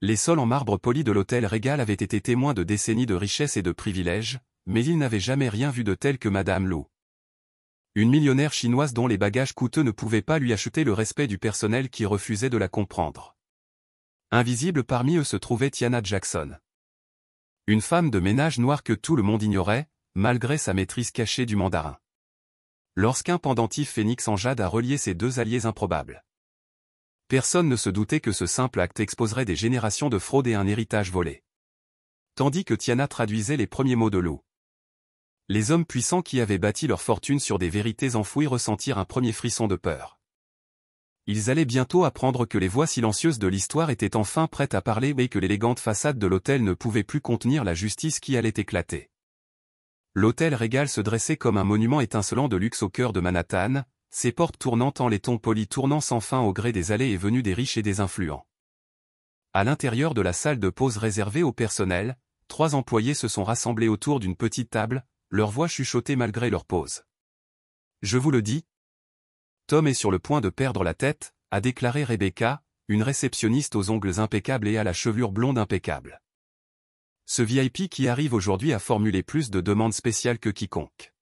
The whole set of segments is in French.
Les sols en marbre poli de l'hôtel Régal avaient été témoins de décennies de richesse et de privilèges, mais il n'avait jamais rien vu de tel que Madame Lu. Une millionnaire chinoise dont les bagages coûteux ne pouvaient pas lui acheter le respect du personnel qui refusait de la comprendre. Invisible parmi eux se trouvait Tiana Jackson. Une femme de ménage noire que tout le monde ignorait, malgré sa maîtrise cachée du mandarin. Lorsqu'un pendentif phénix en jade a relié ces deux alliés improbables. Personne ne se doutait que ce simple acte exposerait des générations de fraudes et un héritage volé. Tandis que Tiana traduisait les premiers mots de Lu. Les hommes puissants qui avaient bâti leur fortune sur des vérités enfouies ressentirent un premier frisson de peur. Ils allaient bientôt apprendre que les voix silencieuses de l'histoire étaient enfin prêtes à parler et que l'élégante façade de l'hôtel ne pouvait plus contenir la justice qui allait éclater. L'hôtel Régal se dressait comme un monument étincelant de luxe au cœur de Manhattan, ses portes tournant en laiton poli tournant sans fin au gré des allées et venues des riches et des influents. À l'intérieur de la salle de pause réservée au personnel, 3 employés se sont rassemblés autour d'une petite table, leur voix chuchotée malgré leur pause. « Je vous le dis. » Tom est sur le point de perdre la tête, a déclaré Rebecca, une réceptionniste aux ongles impeccables et à la chevelure blonde impeccable. Ce VIP qui arrive aujourd'hui a formulé plus de demandes spéciales que quiconque.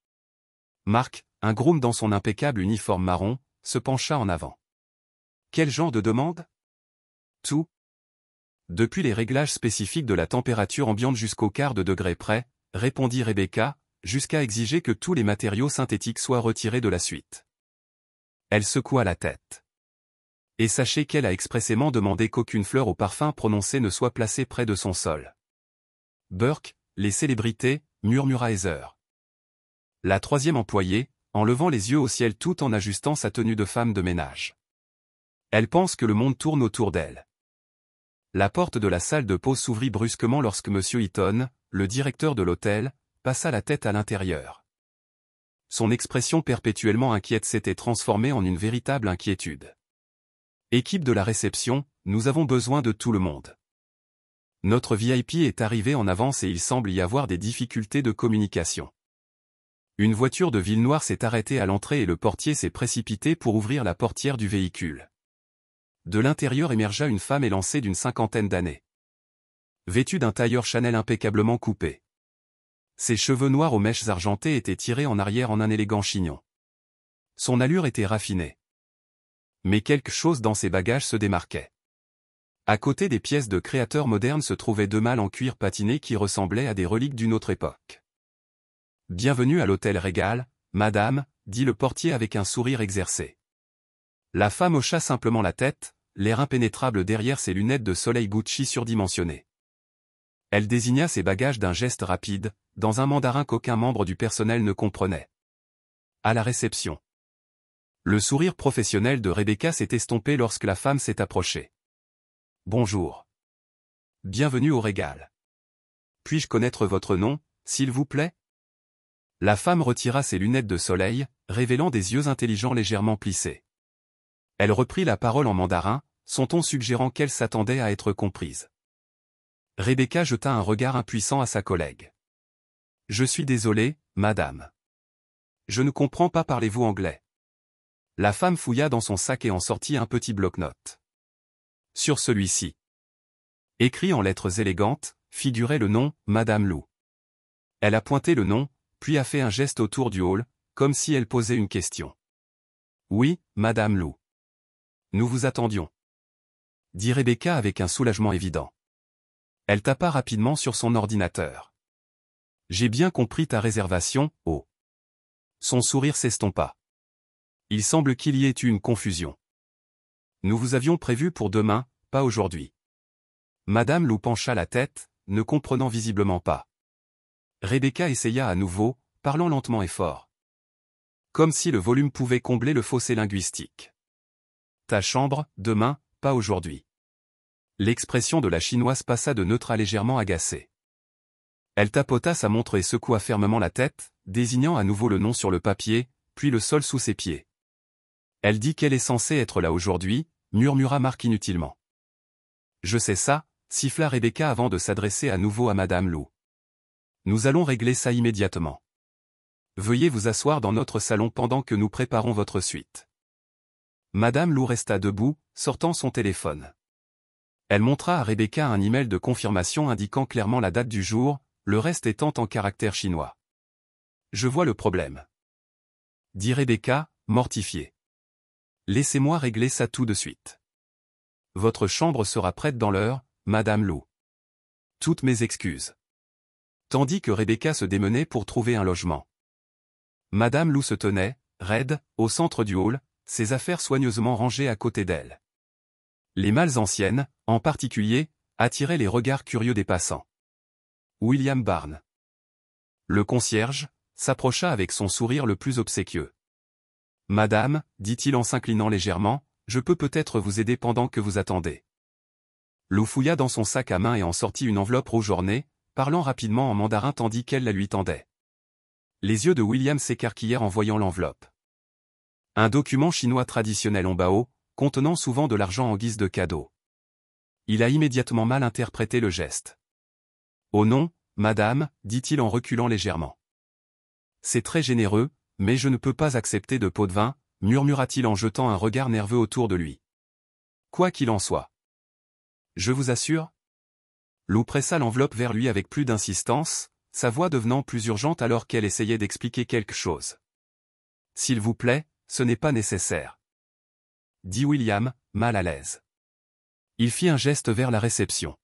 Mark, un groom dans son impeccable uniforme marron, se pencha en avant. Quel genre de demande? Tout. Depuis les réglages spécifiques de la température ambiante jusqu'au quart de degré près, répondit Rebecca, jusqu'à exiger que tous les matériaux synthétiques soient retirés de la suite. Elle secoua la tête. Et sachez qu'elle a expressément demandé qu'aucune fleur au parfum prononcé ne soit placée près de son sol. Burke, les célébrités, murmura Heather. La 3e employée, en levant les yeux au ciel tout en ajustant sa tenue de femme de ménage. Elle pense que le monde tourne autour d'elle. La porte de la salle de pause s'ouvrit brusquement lorsque M. Eaton, le directeur de l'hôtel, passa la tête à l'intérieur. Son expression perpétuellement inquiète s'était transformée en une véritable inquiétude. Équipe de la réception, nous avons besoin de tout le monde. Notre VIP est arrivé en avance et il semble y avoir des difficultés de communication. Une voiture de ville noire s'est arrêtée à l'entrée et le portier s'est précipité pour ouvrir la portière du véhicule. De l'intérieur émergea une femme élancée d'une 50aine d'années. Vêtue d'un tailleur Chanel impeccablement coupé. Ses cheveux noirs aux mèches argentées étaient tirés en arrière en un élégant chignon. Son allure était raffinée. Mais quelque chose dans ses bagages se démarquait. À côté des pièces de créateurs modernes se trouvaient 2 malles en cuir patiné qui ressemblaient à des reliques d'une autre époque. « Bienvenue à l'hôtel Régal, madame », dit le portier avec un sourire exercé. La femme hocha simplement la tête, l'air impénétrable derrière ses lunettes de soleil Gucci surdimensionnées. Elle désigna ses bagages d'un geste rapide, dans un mandarin qu'aucun membre du personnel ne comprenait. À la réception. Le sourire professionnel de Rebecca s'est estompé lorsque la femme s'est approchée. « Bonjour. Bienvenue au Régal. Puis-je connaître votre nom, s'il vous plaît ?» La femme retira ses lunettes de soleil, révélant des yeux intelligents légèrement plissés. Elle reprit la parole en mandarin, son ton suggérant qu'elle s'attendait à être comprise. Rebecca jeta un regard impuissant à sa collègue. « Je suis désolé, madame. Je ne comprends pas, parlez-vous anglais ?» La femme fouilla dans son sac et en sortit un petit bloc-notes. Sur celui-ci, écrit en lettres élégantes, figurait le nom « Madame Lu ». Elle a pointé le nom, puis a fait un geste autour du hall, comme si elle posait une question. « Oui, Madame Lu. Nous vous attendions. » dit Rebecca avec un soulagement évident. Elle tapa rapidement sur son ordinateur. « J'ai bien compris ta réservation, oh. » Son sourire s'estompa. Il semble qu'il y ait eu une confusion. Nous vous avions prévu pour demain, pas aujourd'hui. Madame Lu pencha la tête, ne comprenant visiblement pas. Rebecca essaya à nouveau, parlant lentement et fort. Comme si le volume pouvait combler le fossé linguistique. Ta chambre, demain, pas aujourd'hui. L'expression de la chinoise passa de neutre à légèrement agacée. Elle tapota sa montre et secoua fermement la tête, désignant à nouveau le nom sur le papier, puis le sol sous ses pieds. Elle dit qu'elle est censée être là aujourd'hui, murmura Mark inutilement. Je sais ça, siffla Rebecca avant de s'adresser à nouveau à Madame Lu. Nous allons régler ça immédiatement. Veuillez vous asseoir dans notre salon pendant que nous préparons votre suite. Madame Lu resta debout, sortant son téléphone. Elle montra à Rebecca un email de confirmation indiquant clairement la date du jour, le reste étant en caractère chinois. Je vois le problème, dit Rebecca, mortifiée. Laissez-moi régler ça tout de suite. Votre chambre sera prête dans l'heure, Madame Lou. Toutes mes excuses. Tandis que Rebecca se démenait pour trouver un logement. Madame Lou se tenait, raide, au centre du hall, ses affaires soigneusement rangées à côté d'elle. Les malles anciennes, en particulier, attiraient les regards curieux des passants. William Barnes. Le concierge s'approcha avec son sourire le plus obséquieux. « Madame, dit-il en s'inclinant légèrement, je peux peut-être vous aider pendant que vous attendez. » Lou fouilla dans son sac à main et en sortit une enveloppe rouge ornée, parlant rapidement en mandarin tandis qu'elle la lui tendait. Les yeux de William s'écarquillèrent en voyant l'enveloppe. Un document chinois traditionnel en bao, contenant souvent de l'argent en guise de cadeau. Il a immédiatement mal interprété le geste. « Oh non, madame, dit-il en reculant légèrement. C'est très généreux, mais je ne peux pas accepter de pot de vin, murmura-t-il en jetant un regard nerveux autour de lui. Quoi qu'il en soit. Je vous assure. Lou pressa l'enveloppe vers lui avec plus d'insistance, sa voix devenant plus urgente alors qu'elle essayait d'expliquer quelque chose. S'il vous plaît, ce n'est pas nécessaire. Dit William, mal à l'aise. Il fit un geste vers la réception.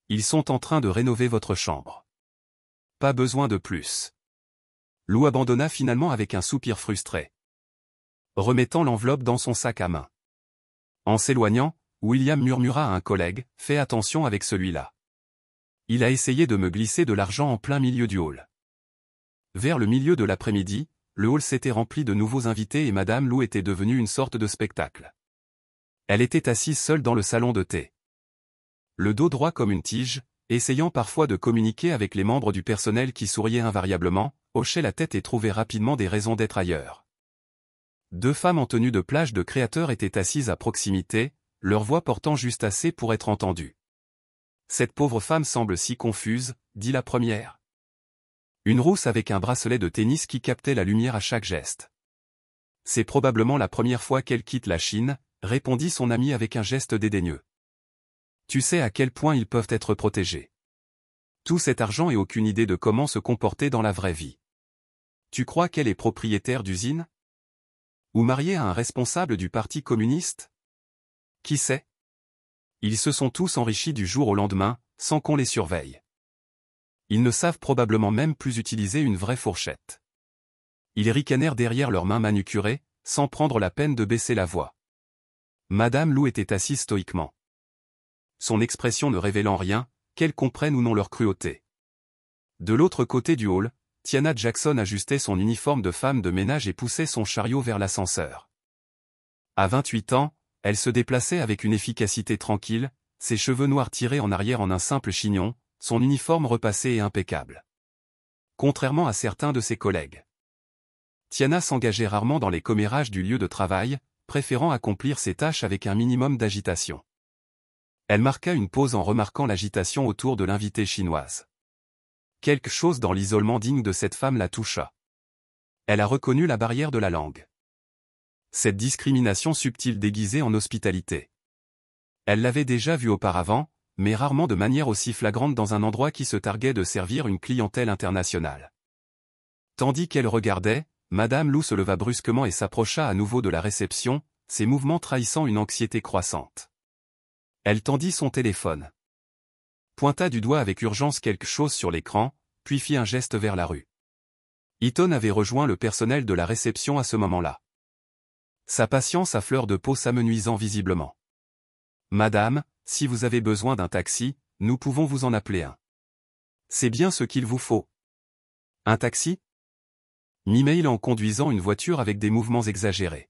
Ils sont en train de rénover votre chambre. Pas besoin de plus. Lou abandonna finalement avec un soupir frustré, remettant l'enveloppe dans son sac à main. En s'éloignant, William murmura à un collègue, « Fais attention avec celui-là. Il a essayé de me glisser de l'argent en plein milieu du hall. » Vers le milieu de l'après-midi, le hall s'était rempli de nouveaux invités et Madame Lou était devenue une sorte de spectacle. Elle était assise seule dans le salon de thé. Le dos droit comme une tige, essayant parfois de communiquer avec les membres du personnel qui souriaient invariablement, hochait la tête et trouvait rapidement des raisons d'être ailleurs. Deux femmes en tenue de plage de créateurs étaient assises à proximité, leur voix portant juste assez pour être entendue. « Cette pauvre femme semble si confuse, » dit la première. Une rousse avec un bracelet de tennis qui captait la lumière à chaque geste. « C'est probablement la première fois qu'elle quitte la Chine, » répondit son ami avec un geste dédaigneux. « Tu sais à quel point ils peuvent être protégés. Tout cet argent et aucune idée de comment se comporter dans la vraie vie. Tu crois qu'elle est propriétaire d'usine? Ou mariée à un responsable du Parti communiste? Qui sait? Ils se sont tous enrichis du jour au lendemain, sans qu'on les surveille. Ils ne savent probablement même plus utiliser une vraie fourchette. Ils ricanèrent derrière leurs mains manucurées, sans prendre la peine de baisser la voix. Madame Lou était assise stoïquement. Son expression ne révélant rien, qu'elle comprenne ou non leur cruauté. De l'autre côté du hall, Tiana Jackson ajustait son uniforme de femme de ménage et poussait son chariot vers l'ascenseur. À 28 ans, elle se déplaçait avec une efficacité tranquille, ses cheveux noirs tirés en arrière en un simple chignon, son uniforme repassé et impeccable. Contrairement à certains de ses collègues. Tiana s'engageait rarement dans les commérages du lieu de travail, préférant accomplir ses tâches avec un minimum d'agitation. Elle marqua une pause en remarquant l'agitation autour de l'invitée chinoise. Quelque chose dans l'isolement digne de cette femme la toucha. Elle a reconnu la barrière de la langue. Cette discrimination subtile déguisée en hospitalité. Elle l'avait déjà vue auparavant, mais rarement de manière aussi flagrante dans un endroit qui se targuait de servir une clientèle internationale. Tandis qu'elle regardait, Madame Lou se leva brusquement et s'approcha à nouveau de la réception, ses mouvements trahissant une anxiété croissante. Elle tendit son téléphone. Pointa du doigt avec urgence quelque chose sur l'écran, puis fit un geste vers la rue. Eaton avait rejoint le personnel de la réception à ce moment-là. Sa patience à fleur de peau s'amenuisant visiblement. « Madame, si vous avez besoin d'un taxi, nous pouvons vous en appeler un. »« C'est bien ce qu'il vous faut. »« Un taxi » mit-il en conduisant une voiture avec des mouvements exagérés.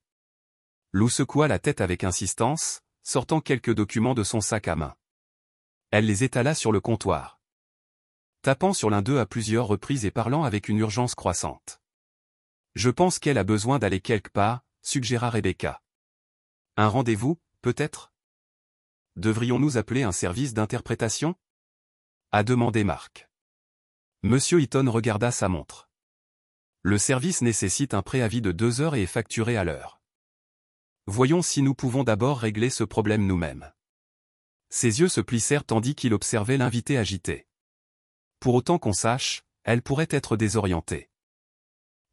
Lou secoua la tête avec insistance, sortant quelques documents de son sac à main. Elle les étala sur le comptoir. Tapant sur l'un d'eux à plusieurs reprises et parlant avec une urgence croissante. « Je pense qu'elle a besoin d'aller quelque part, » suggéra Rebecca. « Un rendez-vous, peut-être ? Devrions-nous appeler un service d'interprétation ?» a demandé Mark. Monsieur Eaton regarda sa montre. Le service nécessite un préavis de 2 heures et est facturé à l'heure. Voyons si nous pouvons d'abord régler ce problème nous-mêmes. Ses yeux se plissèrent tandis qu'il observait l'invité agité. Pour autant qu'on sache, elle pourrait être désorientée.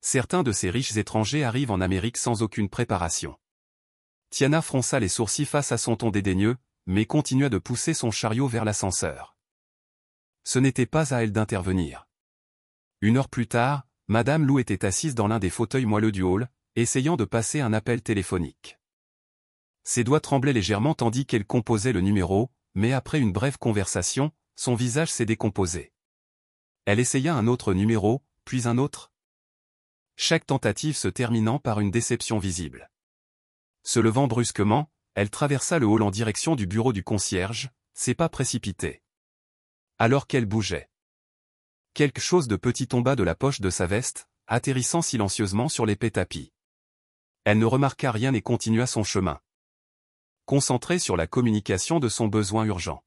Certains de ces riches étrangers arrivent en Amérique sans aucune préparation. Tiana fronça les sourcils face à son ton dédaigneux, mais continua de pousser son chariot vers l'ascenseur. Ce n'était pas à elle d'intervenir. 1 heure plus tard, Madame Lou était assise dans l'un des fauteuils moelleux du hall, essayant de passer un appel téléphonique. Ses doigts tremblaient légèrement tandis qu'elle composait le numéro, mais après une brève conversation, son visage s'est décomposé. Elle essaya un autre numéro, puis un autre. Chaque tentative se terminant par une déception visible. Se levant brusquement, elle traversa le hall en direction du bureau du concierge, ses pas précipités. Alors qu'elle bougeait. Quelque chose de petit tomba de la poche de sa veste, atterrissant silencieusement sur l'épais tapis. Elle ne remarqua rien et continua son chemin. Concentrée sur la communication de son besoin urgent.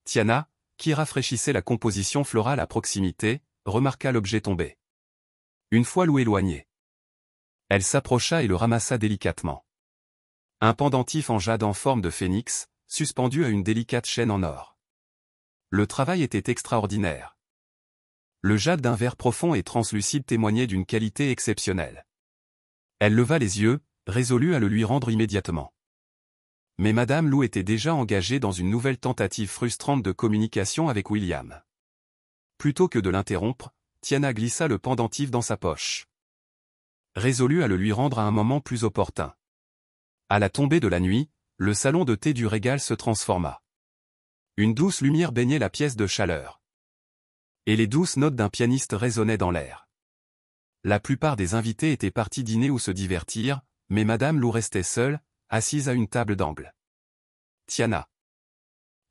Tiana, qui rafraîchissait la composition florale à proximité, remarqua l'objet tombé. Une fois Lou éloigné. Elle s'approcha et le ramassa délicatement. Un pendentif en jade en forme de phénix, suspendu à une délicate chaîne en or. Le travail était extraordinaire. Le jade d'un vert profond et translucide témoignait d'une qualité exceptionnelle. Elle leva les yeux, résolue à le lui rendre immédiatement. Mais Madame Lou était déjà engagée dans une nouvelle tentative frustrante de communication avec William. Plutôt que de l'interrompre, Tiana glissa le pendentif dans sa poche. Résolue à le lui rendre à un moment plus opportun. À la tombée de la nuit, le salon de thé du Régal se transforma. Une douce lumière baignait la pièce de chaleur. Et les douces notes d'un pianiste résonnaient dans l'air. La plupart des invités étaient partis dîner ou se divertir, mais Madame Lou restait seule, assise à une table d'angle. Tiana,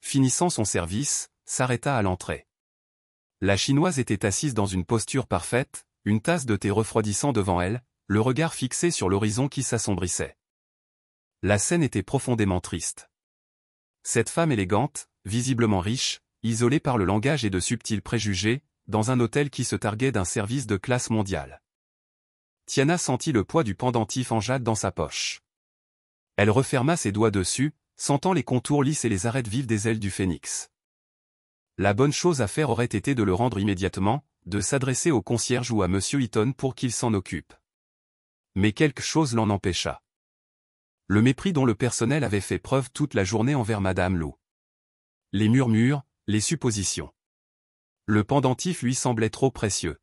finissant son service, s'arrêta à l'entrée. La Chinoise était assise dans une posture parfaite, une tasse de thé refroidissant devant elle, le regard fixé sur l'horizon qui s'assombrissait. La scène était profondément triste. Cette femme élégante, visiblement riche, isolée par le langage et de subtils préjugés, dans un hôtel qui se targuait d'un service de classe mondiale. Tiana sentit le poids du pendentif en jade dans sa poche. Elle referma ses doigts dessus, sentant les contours lisses et les arêtes vives des ailes du phénix. La bonne chose à faire aurait été de le rendre immédiatement, de s'adresser au concierge ou à Monsieur Eaton pour qu'il s'en occupe. Mais quelque chose l'en empêcha. Le mépris dont le personnel avait fait preuve toute la journée envers Madame Lou. Les murmures, les suppositions. Le pendentif lui semblait trop précieux.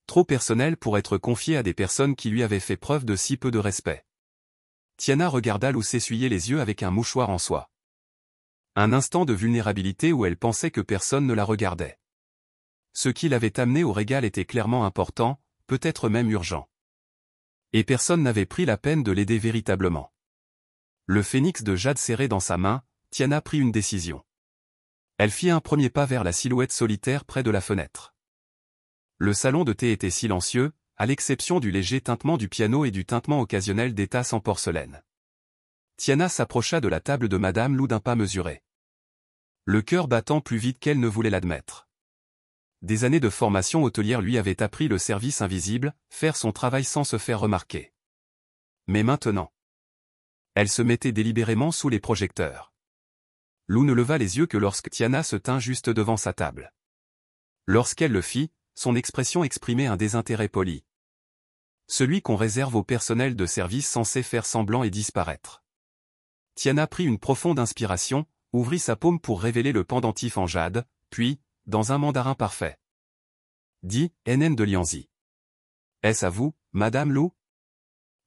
Trop personnel pour être confié à des personnes qui lui avaient fait preuve de si peu de respect. Tiana regarda Lou s'essuyer les yeux avec un mouchoir en soie. Un instant de vulnérabilité où elle pensait que personne ne la regardait. Ce qui l'avait amené au Régal était clairement important, peut-être même urgent. Et personne n'avait pris la peine de l'aider véritablement. Le phénix de jade serré dans sa main, Tiana prit une décision. Elle fit un premier pas vers la silhouette solitaire près de la fenêtre. Le salon de thé était silencieux, à l'exception du léger tintement du piano et du tintement occasionnel des tasses en porcelaine. Tiana s'approcha de la table de Madame Lou d'un pas mesuré. Le cœur battant plus vite qu'elle ne voulait l'admettre. Des années de formation hôtelière lui avaient appris le service invisible, faire son travail sans se faire remarquer. Mais maintenant, elle se mettait délibérément sous les projecteurs. Lou ne leva les yeux que lorsque Tiana se tint juste devant sa table. Lorsqu'elle le fit, son expression exprimait un désintérêt poli. Celui qu'on réserve au personnel de service censé faire semblant et disparaître. Tiana prit une profonde inspiration, ouvrit sa paume pour révéler le pendentif en jade, puis, dans un mandarin parfait, dit « NN de Lianzi. Est-ce à vous, Madame Lou ?»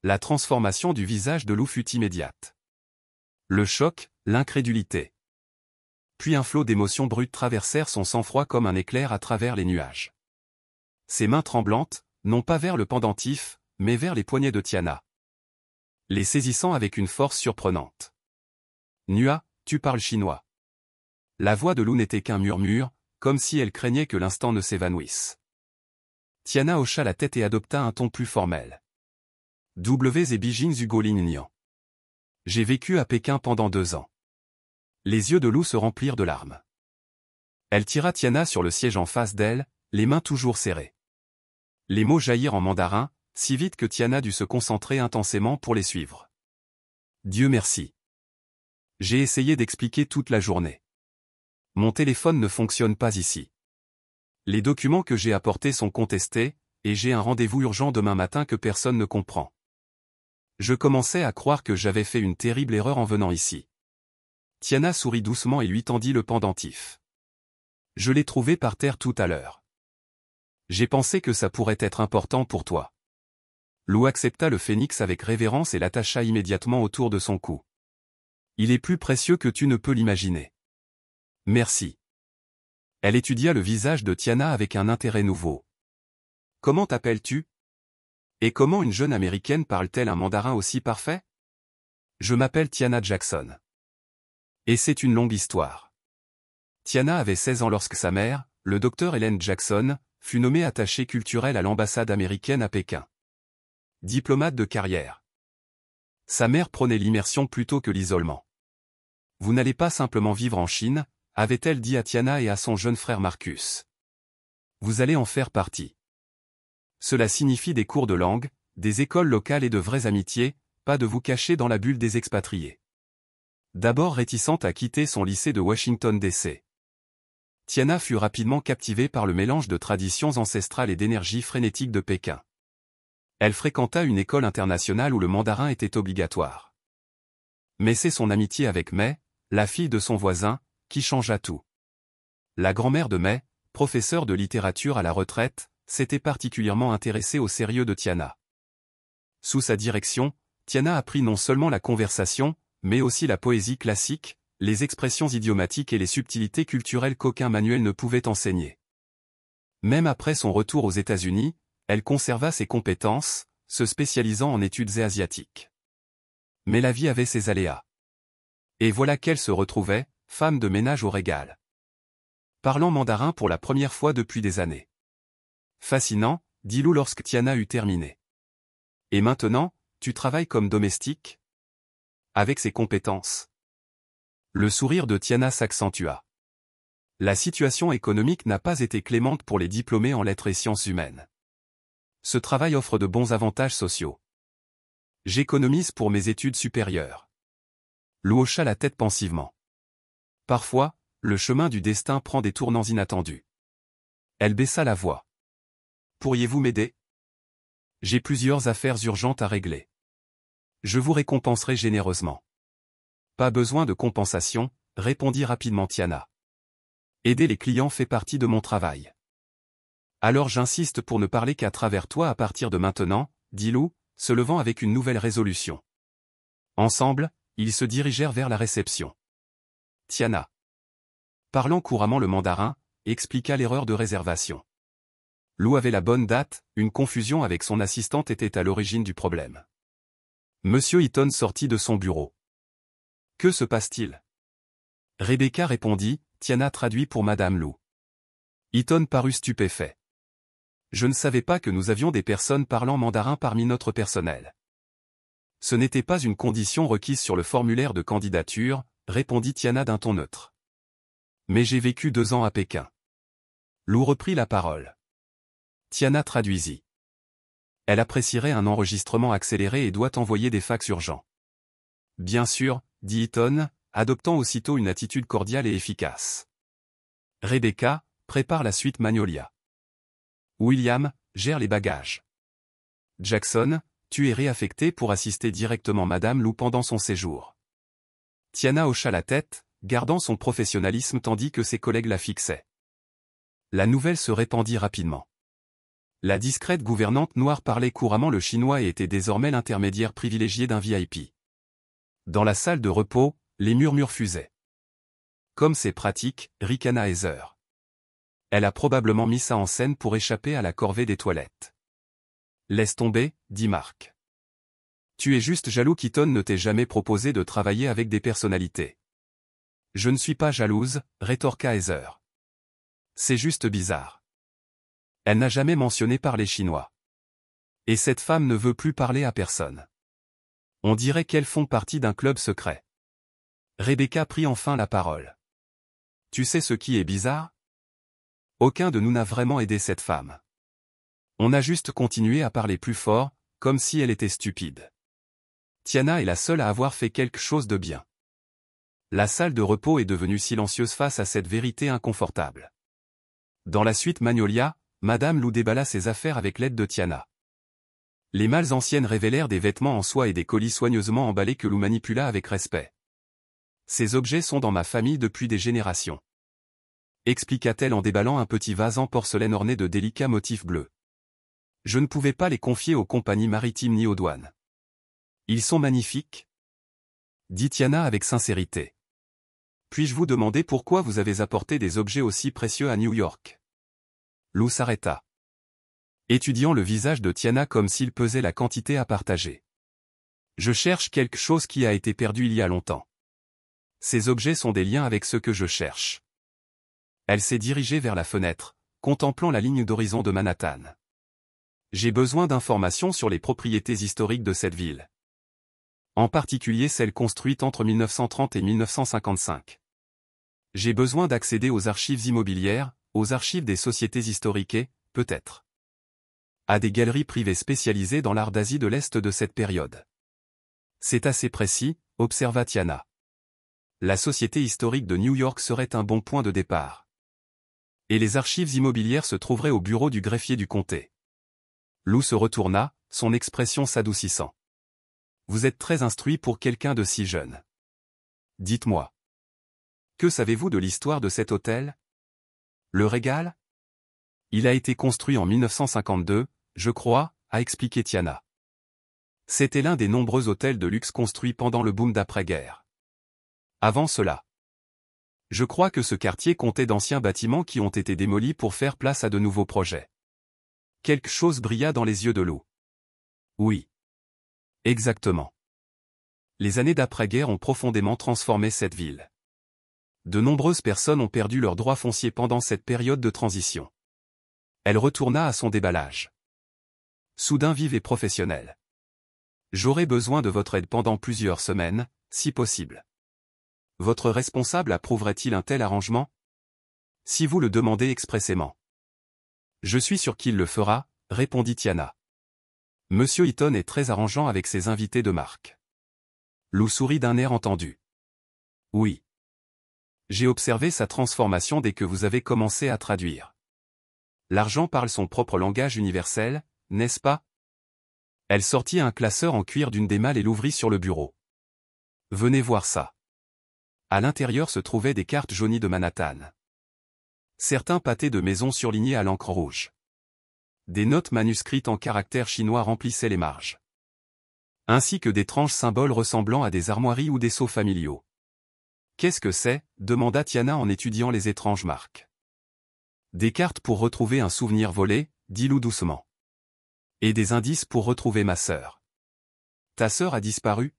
La transformation du visage de Lou fut immédiate. Le choc, l'incrédulité. Puis un flot d'émotions brutes traversèrent son sang-froid comme un éclair à travers les nuages. Ses mains tremblantes, non pas vers le pendentif, mais vers les poignets de Tiana. Les saisissant avec une force surprenante. « Nua, tu parles chinois. » La voix de Lou n'était qu'un murmure, comme si elle craignait que l'instant ne s'évanouisse. Tiana hocha la tête et adopta un ton plus formel. W. Bijin Hugo Lin. J'ai vécu à Pékin pendant 2 ans. Les yeux de Lou se remplirent de larmes. Elle tira Tiana sur le siège en face d'elle, les mains toujours serrées. Les mots jaillirent en mandarin, si vite que Tiana dut se concentrer intensément pour les suivre. Dieu merci. J'ai essayé d'expliquer toute la journée. Mon téléphone ne fonctionne pas ici. Les documents que j'ai apportés sont contestés, et j'ai un rendez-vous urgent demain matin que personne ne comprend. Je commençais à croire que j'avais fait une terrible erreur en venant ici. Tiana sourit doucement et lui tendit le pendentif. Je l'ai trouvé par terre tout à l'heure. J'ai pensé que ça pourrait être important pour toi. Lou accepta le phénix avec révérence et l'attacha immédiatement autour de son cou. Il est plus précieux que tu ne peux l'imaginer. Merci. Elle étudia le visage de Tiana avec un intérêt nouveau. Comment t'appelles-tu? Et comment une jeune américaine parle-t-elle un mandarin aussi parfait? Je m'appelle Tiana Jackson. Et c'est une longue histoire. Tiana avait 16 ans lorsque sa mère, le docteur Helen Jackson, fut nommée attachée culturelle à l'ambassade américaine à Pékin. Diplomate de carrière. Sa mère prônait l'immersion plutôt que l'isolement. Vous n'allez pas simplement vivre en Chine, avait-elle dit à Tiana et à son jeune frère Marcus. Vous allez en faire partie. Cela signifie des cours de langue, des écoles locales et de vraies amitiés, pas de vous cacher dans la bulle des expatriés. D'abord réticente à quitter son lycée de Washington D.C. Tiana fut rapidement captivée par le mélange de traditions ancestrales et d'énergie frénétique de Pékin. Elle fréquenta une école internationale où le mandarin était obligatoire. Mais c'est son amitié avec Mei, la fille de son voisin, qui changea tout. La grand-mère de Mei, professeure de littérature à la retraite, s'était particulièrement intéressée au sérieux de Tiana. Sous sa direction, Tiana apprit non seulement la conversation, mais aussi la poésie classique, les expressions idiomatiques et les subtilités culturelles qu'aucun manuel ne pouvait enseigner. Même après son retour aux États-Unis, elle conserva ses compétences, se spécialisant en études asiatiques. Mais la vie avait ses aléas. Et voilà qu'elle se retrouvait, femme de ménage au régal. Parlant mandarin pour la première fois depuis des années. Fascinant, dit Lou lorsque Tiana eut terminé. Et maintenant, tu travailles comme domestique? Avec ses compétences. Le sourire de Tiana s'accentua. La situation économique n'a pas été clémente pour les diplômés en lettres et sciences humaines. Ce travail offre de bons avantages sociaux. J'économise pour mes études supérieures. Lou hocha la tête pensivement. Parfois, le chemin du destin prend des tournants inattendus. Elle baissa la voix. Pourriez-vous m'aider? J'ai plusieurs affaires urgentes à régler. Je vous récompenserai généreusement. Pas besoin de compensation, répondit rapidement Tiana. Aider les clients fait partie de mon travail. Alors j'insiste pour ne parler qu'à travers toi à partir de maintenant, dit Lou, se levant avec une nouvelle résolution. Ensemble, ils se dirigèrent vers la réception. Tiana, parlant couramment le mandarin, expliqua l'erreur de réservation. Lou avait la bonne date, une confusion avec son assistante était à l'origine du problème. Monsieur Eaton sortit de son bureau. Que se passe-t-il? Rebecca répondit, Tiana traduit pour Madame Lou. Eaton parut stupéfait. Je ne savais pas que nous avions des personnes parlant mandarin parmi notre personnel. Ce n'était pas une condition requise sur le formulaire de candidature, répondit Tiana d'un ton neutre. Mais j'ai vécu 2 ans à Pékin. Lou reprit la parole. Tiana traduisit. Elle apprécierait un enregistrement accéléré et doit envoyer des fax urgents. Bien sûr, dit Eaton, adoptant aussitôt une attitude cordiale et efficace. Rebecca, prépare la suite Magnolia. William, gère les bagages. Jackson, tu es réaffecté pour assister directement Madame Lou pendant son séjour. Tiana hocha la tête, gardant son professionnalisme tandis que ses collègues la fixaient. La nouvelle se répandit rapidement. La discrète gouvernante noire parlait couramment le chinois et était désormais l'intermédiaire privilégié d'un VIP. Dans la salle de repos, les murmures fusaient. Comme c'est pratique, ricana Heather. Elle a probablement mis ça en scène pour échapper à la corvée des toilettes. Laisse tomber, dit Marc. Tu es juste jaloux qu'Eaton ne t'ait jamais proposé de travailler avec des personnalités. Je ne suis pas jalouse, rétorqua Heather. C'est juste bizarre. Elle n'a jamais mentionné parler chinois. Et cette femme ne veut plus parler à personne. On dirait qu'elles font partie d'un club secret. Rebecca prit enfin la parole. Tu sais ce qui est bizarre? Aucun de nous n'a vraiment aidé cette femme. On a juste continué à parler plus fort, comme si elle était stupide. Tiana est la seule à avoir fait quelque chose de bien. La salle de repos est devenue silencieuse face à cette vérité inconfortable. Dans la suite Magnolia, Madame Lou déballa ses affaires avec l'aide de Tiana. Les malles anciennes révélèrent des vêtements en soie et des colis soigneusement emballés que Lou manipula avec respect. Ces objets sont dans ma famille depuis des générations. Expliqua-t-elle en déballant un petit vase en porcelaine orné de délicats motifs bleus. Je ne pouvais pas les confier aux compagnies maritimes ni aux douanes. Ils sont magnifiques, dit Tiana avec sincérité. Puis-je vous demander pourquoi vous avez apporté des objets aussi précieux à New York? Lou s'arrêta, étudiant le visage de Tiana comme s'il pesait la quantité à partager. Je cherche quelque chose qui a été perdu il y a longtemps. Ces objets sont des liens avec ce que je cherche. Elle s'est dirigée vers la fenêtre, contemplant la ligne d'horizon de Manhattan. J'ai besoin d'informations sur les propriétés historiques de cette ville. En particulier celles construites entre 1930 et 1955. J'ai besoin d'accéder aux archives immobilières, aux archives des sociétés historiques et, peut-être, à des galeries privées spécialisées dans l'art d'Asie de l'Est de cette période. C'est assez précis, observa Tiana. La Société historique de New York serait un bon point de départ. Et les archives immobilières se trouveraient au bureau du greffier du comté. Lou se retourna, son expression s'adoucissant. Vous êtes très instruit pour quelqu'un de si jeune. Dites-moi. Que savez-vous de l'histoire de cet hôtel? Le Regal? Il a été construit en 1952, je crois, a expliqué Tiana. C'était l'un des nombreux hôtels de luxe construits pendant le boom d'après-guerre. Avant cela, je crois que ce quartier comptait d'anciens bâtiments qui ont été démolis pour faire place à de nouveaux projets. Quelque chose brilla dans les yeux de Lou. Oui. Exactement. Les années d'après-guerre ont profondément transformé cette ville. De nombreuses personnes ont perdu leurs droits fonciers pendant cette période de transition. Elle retourna à son déballage. Soudain vive et professionnelle. J'aurai besoin de votre aide pendant plusieurs semaines, si possible. Votre responsable approuverait-il un tel arrangement? Si vous le demandez expressément. Je suis sûr qu'il le fera, répondit Tiana. Monsieur Eaton est très arrangeant avec ses invités de marque. Lou sourit d'un air entendu. Oui. J'ai observé sa transformation dès que vous avez commencé à traduire. L'argent parle son propre langage universel, n'est-ce pas? Elle sortit un classeur en cuir d'une des malles et l'ouvrit sur le bureau. Venez voir ça. À l'intérieur se trouvaient des cartes jaunies de Manhattan. Certains pâtés de maisons surlignés à l'encre rouge. Des notes manuscrites en caractères chinois remplissaient les marges. Ainsi que d'étranges symboles ressemblant à des armoiries ou des sceaux familiaux. Qu'est-ce que c'est? Demanda Tiana en étudiant les étranges marques. Des cartes pour retrouver un souvenir volé, dit Lou doucement. Et des indices pour retrouver ma sœur. Ta sœur a disparu?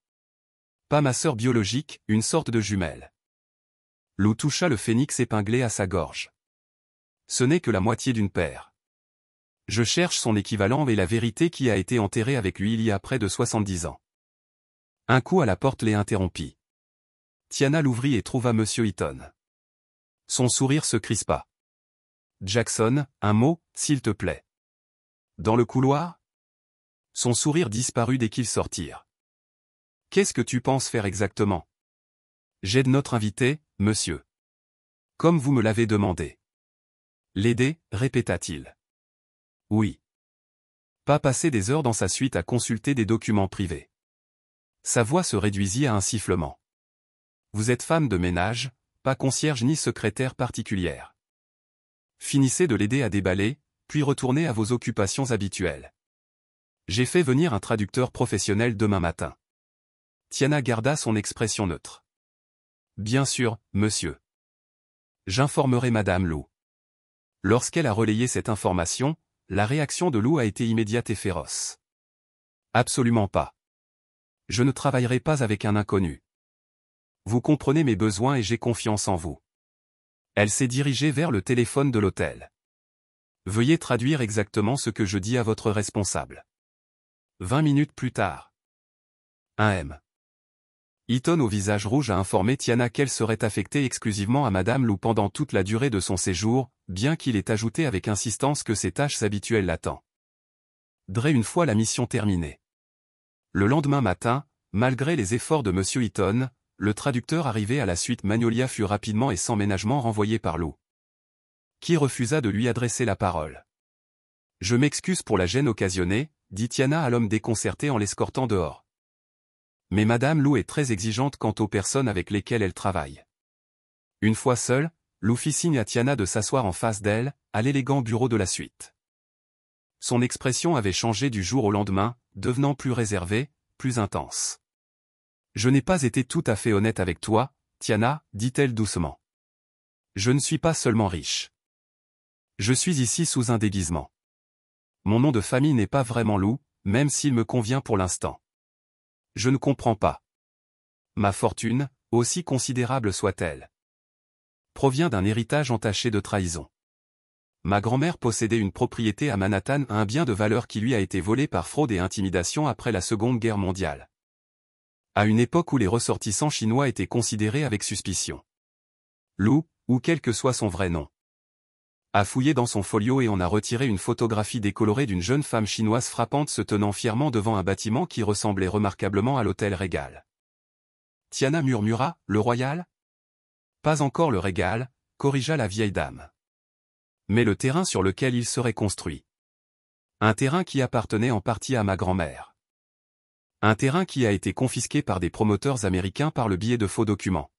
Pas ma sœur biologique, une sorte de jumelle. Lou toucha le phénix épinglé à sa gorge. Ce n'est que la moitié d'une paire. Je cherche son équivalent et la vérité qui a été enterrée avec lui il y a près de 70 ans. Un coup à la porte les interrompit. Tiana l'ouvrit et trouva Monsieur Eaton. Son sourire se crispa. Jackson, un mot, s'il te plaît. Dans le couloir? Son sourire disparut dès qu'ils sortirent. Qu'est-ce que tu penses faire exactement? J'aide notre invité, monsieur. Comme vous me l'avez demandé. L'aider, répéta-t-il. Oui. Pas passer des heures dans sa suite à consulter des documents privés. Sa voix se réduisit à un sifflement. Vous êtes femme de ménage, pas concierge ni secrétaire particulière. Finissez de l'aider à déballer, puis retournez à vos occupations habituelles. J'ai fait venir un traducteur professionnel demain matin. Tiana garda son expression neutre. Bien sûr, monsieur. J'informerai Madame Lou. Lorsqu'elle a relayé cette information, la réaction de Lou a été immédiate et féroce. Absolument pas. Je ne travaillerai pas avec un inconnu. Vous comprenez mes besoins et j'ai confiance en vous. Elle s'est dirigée vers le téléphone de l'hôtel. Veuillez traduire exactement ce que je dis à votre responsable. 20 minutes plus tard. 1M. Eaton au visage rouge a informé Tiana qu'elle serait affectée exclusivement à Madame Lou pendant toute la durée de son séjour, bien qu'il ait ajouté avec insistance que ses tâches habituelles l'attendent. Une fois la mission terminée. Le lendemain matin, malgré les efforts de Monsieur Eaton, le traducteur arrivé à la suite Magnolia fut rapidement et sans ménagement renvoyé par Lou, qui refusa de lui adresser la parole. « Je m'excuse pour la gêne occasionnée, » dit Tiana à l'homme déconcerté en l'escortant dehors. Mais Madame Lou est très exigeante quant aux personnes avec lesquelles elle travaille. Une fois seule, Lou fit signe à Tiana de s'asseoir en face d'elle, à l'élégant bureau de la suite. Son expression avait changé du jour au lendemain, devenant plus réservée, plus intense. « Je n'ai pas été tout à fait honnête avec toi, Tiana, dit-elle doucement. Je ne suis pas seulement riche. Je suis ici sous un déguisement. Mon nom de famille n'est pas vraiment Lou, même s'il me convient pour l'instant. Je ne comprends pas. Ma fortune, aussi considérable soit-elle, provient d'un héritage entaché de trahison. Ma grand-mère possédait une propriété à Manhattan, un bien de valeur qui lui a été volé par fraude et intimidation après la Seconde Guerre mondiale. À une époque où les ressortissants chinois étaient considérés avec suspicion. Lou, ou quel que soit son vrai nom, a fouillé dans son folio et on a retiré une photographie décolorée d'une jeune femme chinoise frappante se tenant fièrement devant un bâtiment qui ressemblait remarquablement à l'hôtel Regal. Tiana murmura, « Le Royal ?» Pas encore le Regal, corrigea la vieille dame. Mais le terrain sur lequel il serait construit. Un terrain qui appartenait en partie à ma grand-mère. Un terrain qui a été confisqué par des promoteurs américains par le biais de faux documents.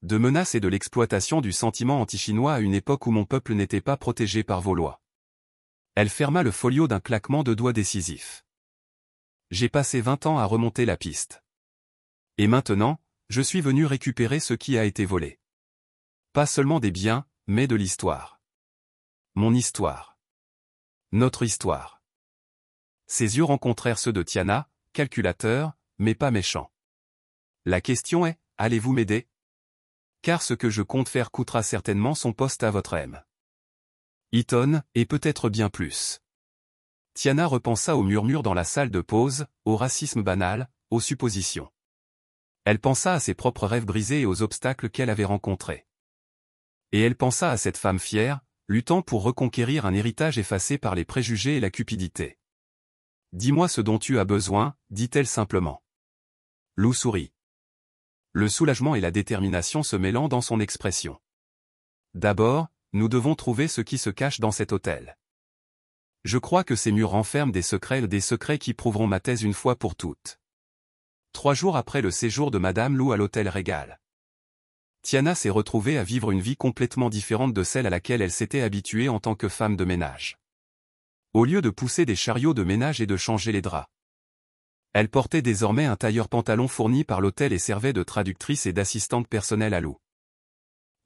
De menaces et de l'exploitation du sentiment anti-chinois à une époque où mon peuple n'était pas protégé par vos lois. Elle ferma le folio d'un claquement de doigts décisif. J'ai passé 20 ans à remonter la piste. Et maintenant, je suis venu récupérer ce qui a été volé. Pas seulement des biens, mais de l'histoire. Mon histoire. Notre histoire. Ses yeux rencontrèrent ceux de Tiana, calculateur, mais pas méchant. La question est, allez-vous m'aider ? Car ce que je compte faire coûtera certainement son poste à votre M. Eaton, et peut-être bien plus. Tiana repensa aux murmures dans la salle de pause, au racisme banal, aux suppositions. Elle pensa à ses propres rêves brisés et aux obstacles qu'elle avait rencontrés. Et elle pensa à cette femme fière, luttant pour reconquérir un héritage effacé par les préjugés et la cupidité. « Dis-moi ce dont tu as besoin, » dit-elle simplement. Lou sourit. Le soulagement et la détermination se mêlant dans son expression. D'abord, nous devons trouver ce qui se cache dans cet hôtel. Je crois que ces murs renferment des secrets qui prouveront ma thèse une fois pour toutes. 3 jours après le séjour de Madame Lou à l'hôtel Regal, Tiana s'est retrouvée à vivre une vie complètement différente de celle à laquelle elle s'était habituée en tant que femme de ménage. Au lieu de pousser des chariots de ménage et de changer les draps, elle portait désormais un tailleur-pantalon fourni par l'hôtel et servait de traductrice et d'assistante personnelle à Lou.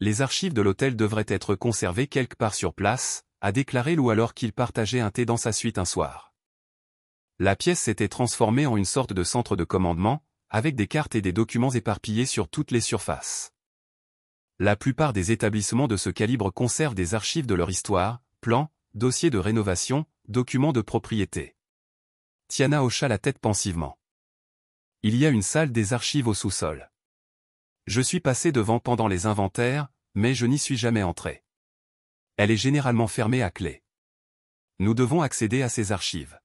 Les archives de l'hôtel devraient être conservées quelque part sur place, a déclaré Lou alors qu'il partageait un thé dans sa suite un soir. La pièce s'était transformée en une sorte de centre de commandement, avec des cartes et des documents éparpillés sur toutes les surfaces. La plupart des établissements de ce calibre conservent des archives de leur histoire, plans, dossiers de rénovation, documents de propriété. Tiana hocha la tête pensivement. Il y a une salle des archives au sous-sol. Je suis passé devant pendant les inventaires, mais je n'y suis jamais entré. Elle est généralement fermée à clé. Nous devons accéder à ces archives.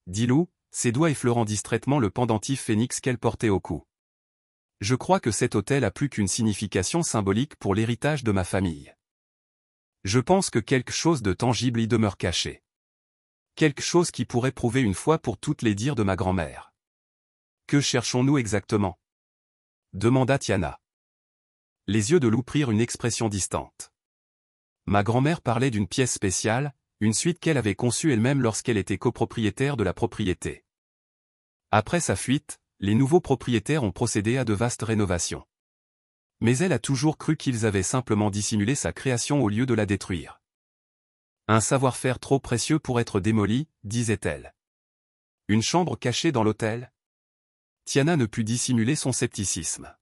Dit Lou, ses doigts effleurant distraitement le pendentif phénix qu'elle portait au cou. Je crois que cet hôtel a plus qu'une signification symbolique pour l'héritage de ma famille. Je pense que quelque chose de tangible y demeure caché. Quelque chose qui pourrait prouver une fois pour toutes les dires de ma grand-mère. Que cherchons-nous exactement ? Demanda Tiana. Les yeux de Lou prirent une expression distante. Ma grand-mère parlait d'une pièce spéciale, une suite qu'elle avait conçue elle-même lorsqu'elle était copropriétaire de la propriété. Après sa fuite, les nouveaux propriétaires ont procédé à de vastes rénovations. Mais elle a toujours cru qu'ils avaient simplement dissimulé sa création au lieu de la détruire. Un savoir-faire trop précieux pour être démoli, disait-elle. Une chambre cachée dans l'hôtel ? Tiana ne put dissimuler son scepticisme.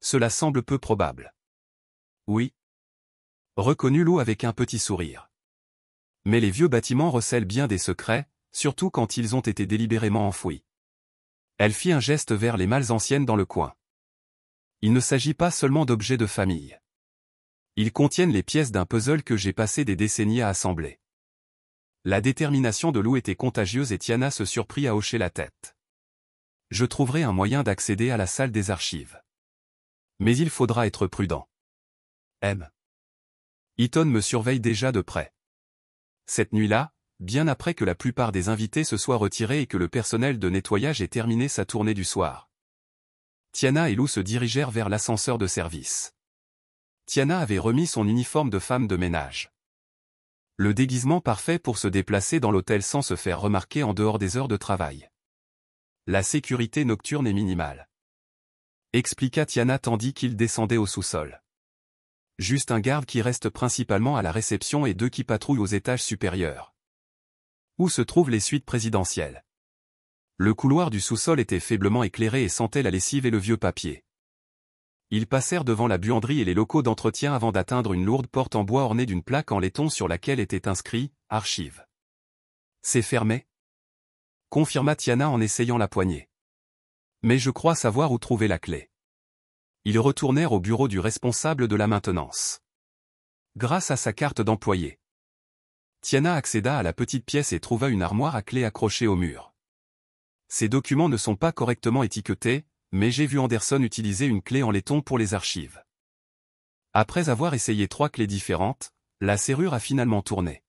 Cela semble peu probable. Oui. Reconnut Lou avec un petit sourire. Mais les vieux bâtiments recèlent bien des secrets, surtout quand ils ont été délibérément enfouis. Elle fit un geste vers les malles anciennes dans le coin. Il ne s'agit pas seulement d'objets de famille. Ils contiennent les pièces d'un puzzle que j'ai passé des décennies à assembler. La détermination de Lou était contagieuse et Tiana se surprit à hocher la tête. Je trouverai un moyen d'accéder à la salle des archives. Mais il faudra être prudent. M. Eaton me surveille déjà de près. Cette nuit-là, bien après que la plupart des invités se soient retirés et que le personnel de nettoyage ait terminé sa tournée du soir, Tiana et Lou se dirigèrent vers l'ascenseur de service. Tiana avait remis son uniforme de femme de ménage. Le déguisement parfait pour se déplacer dans l'hôtel sans se faire remarquer en dehors des heures de travail. La sécurité nocturne est minimale, expliqua Tiana tandis qu'il descendait au sous-sol. Juste un garde qui reste principalement à la réception et 2 qui patrouillent aux étages supérieurs, où se trouvent les suites présidentielles. Le couloir du sous-sol était faiblement éclairé et sentait la lessive et le vieux papier. Ils passèrent devant la buanderie et les locaux d'entretien avant d'atteindre une lourde porte en bois ornée d'une plaque en laiton sur laquelle était inscrit « Archives ». « C'est fermé ?» confirma Tiana en essayant la poignée. « Mais je crois savoir où trouver la clé. » Ils retournèrent au bureau du responsable de la maintenance. Grâce à sa carte d'employé, Tiana accéda à la petite pièce et trouva une armoire à clé accrochée au mur. Ces documents ne sont pas correctement étiquetés, mais j'ai vu Anderson utiliser une clé en laiton pour les archives. Après avoir essayé 3 clés différentes, la serrure a finalement tourné.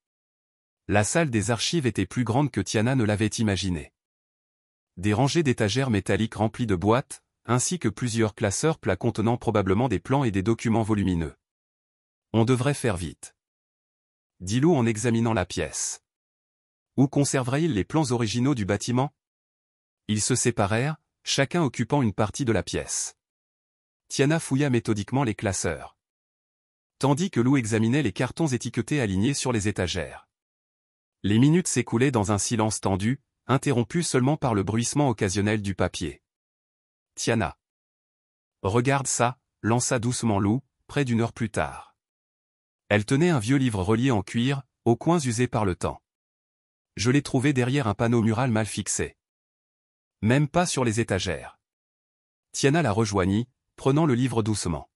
La salle des archives était plus grande que Tiana ne l'avait imaginé. Des rangées d'étagères métalliques remplies de boîtes, ainsi que plusieurs classeurs plats contenant probablement des plans et des documents volumineux. On devrait faire vite, dit Lou en examinant la pièce. Où conserverait-il les plans originaux du bâtiment? Ils se séparèrent, chacun occupant une partie de la pièce. Tiana fouilla méthodiquement les classeurs, tandis que Lou examinait les cartons étiquetés alignés sur les étagères. Les minutes s'écoulaient dans un silence tendu, interrompu seulement par le bruissement occasionnel du papier. Tiana. Regarde ça, lança doucement Lou, près d'1 heure plus tard. Elle tenait un vieux livre relié en cuir, aux coins usés par le temps. Je l'ai trouvé derrière un panneau mural mal fixé. Même pas sur les étagères. Tiana la rejoignit, prenant le livre doucement.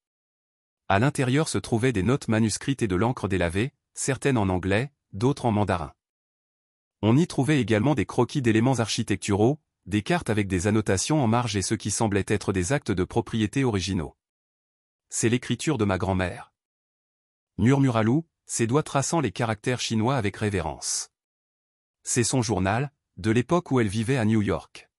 À l'intérieur se trouvaient des notes manuscrites et de l'encre délavée, certaines en anglais, d'autres en mandarin. On y trouvait également des croquis d'éléments architecturaux, des cartes avec des annotations en marge et ce qui semblait être des actes de propriété originaux. C'est l'écriture de ma grand-mère, murmura Lou, ses doigts traçant les caractères chinois avec révérence. C'est son journal, de l'époque où elle vivait à New York.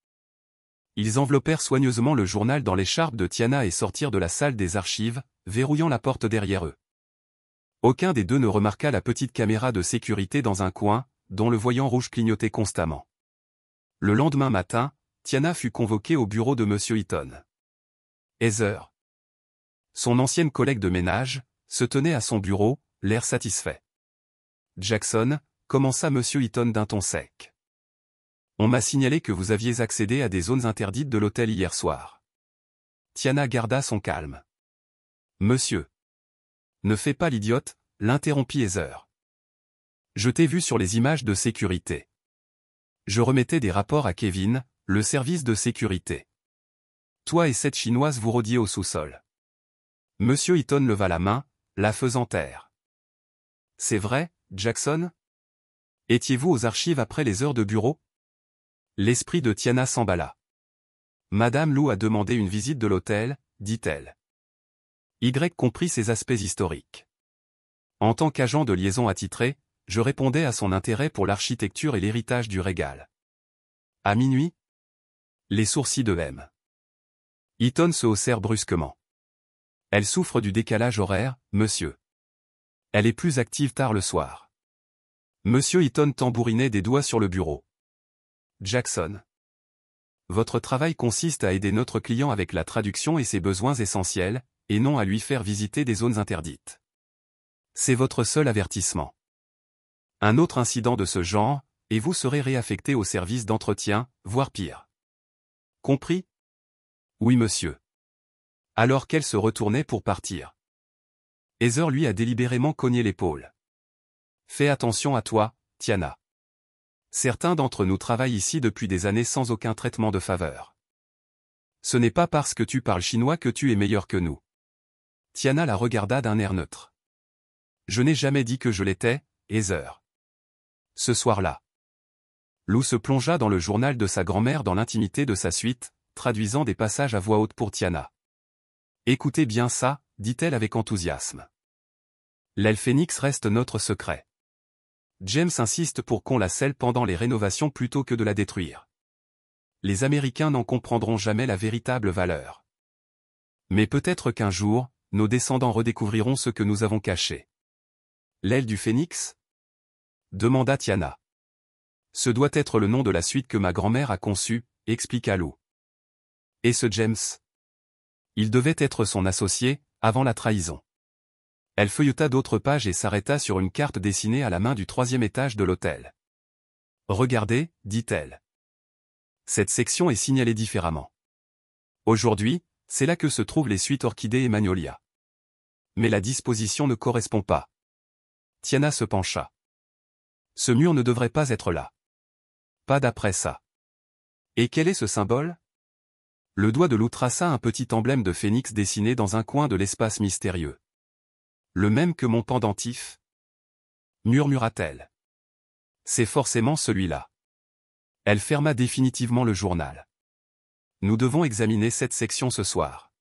Ils enveloppèrent soigneusement le journal dans l'écharpe de Tiana et sortirent de la salle des archives, verrouillant la porte derrière eux. Aucun des deux ne remarqua la petite caméra de sécurité dans un coin, dont le voyant rouge clignotait constamment. Le lendemain matin, Tiana fut convoquée au bureau de M. Eaton. Heather, son ancienne collègue de ménage, se tenait à son bureau, l'air satisfait. Jackson, commença M. Eaton d'un ton sec. On m'a signalé que vous aviez accédé à des zones interdites de l'hôtel hier soir. Tiana garda son calme. Monsieur. Ne fais pas l'idiote, l'interrompit Heather. Je t'ai vu sur les images de sécurité. Je remettais des rapports à Kevin, le service de sécurité. Toi et cette chinoise vous rôdiez au sous-sol. Monsieur Eaton leva la main, la faisant taire. C'est vrai, Jackson? Étiez-vous aux archives après les heures de bureau? L'esprit de Tiana s'emballa. Madame Lou a demandé une visite de l'hôtel, dit-elle. Y comprit ses aspects historiques. En tant qu'agent de liaison attitré, je répondais à son intérêt pour l'architecture et l'héritage du Régal. À minuit? Les sourcils de M. Eaton se haussèrent brusquement. Elle souffre du décalage horaire, monsieur. Elle est plus active tard le soir. Monsieur Eaton tambourinait des doigts sur le bureau. Jackson. Votre travail consiste à aider notre client avec la traduction et ses besoins essentiels, et non à lui faire visiter des zones interdites. C'est votre seul avertissement. Un autre incident de ce genre, et vous serez réaffecté au service d'entretien, voire pire. Compris? Oui monsieur. Alors qu'elle se retournait pour partir. Heather lui a délibérément cogné l'épaule. Fais attention à toi, Tiana. Certains d'entre nous travaillent ici depuis des années sans aucun traitement de faveur. Ce n'est pas parce que tu parles chinois que tu es meilleur que nous. Tiana la regarda d'un air neutre. Je n'ai jamais dit que je l'étais, Heather. Ce soir-là, Lou se plongea dans le journal de sa grand-mère dans l'intimité de sa suite, traduisant des passages à voix haute pour Tiana. « Écoutez bien ça, dit-elle avec enthousiasme. L'aile Phénix reste notre secret. James insiste pour qu'on la scelle pendant les rénovations plutôt que de la détruire. Les Américains n'en comprendront jamais la véritable valeur. Mais peut-être qu'un jour, nos descendants redécouvriront ce que nous avons caché. » « L'aile du Phénix ?» demanda Tiana. « Ce doit être le nom de la suite que ma grand-mère a conçue, expliqua Lou. Et ce James? Il devait être son associé, avant la trahison. Elle feuilleta d'autres pages et s'arrêta sur une carte dessinée à la main du 3e étage de l'hôtel. « Regardez, dit-elle. Cette section est signalée différemment. Aujourd'hui, c'est là que se trouvent les suites orchidées et magnolias. Mais la disposition ne correspond pas. » Tiana se pencha. Ce mur ne devrait pas être là. Pas d'après ça. Et quel est ce symbole? Le doigt de Lou traça un petit emblème de phénix dessiné dans un coin de l'espace mystérieux. Le même que mon pendentif? Murmura-t-elle. C'est forcément celui-là. Elle ferma définitivement le journal. Nous devons examiner cette section ce soir.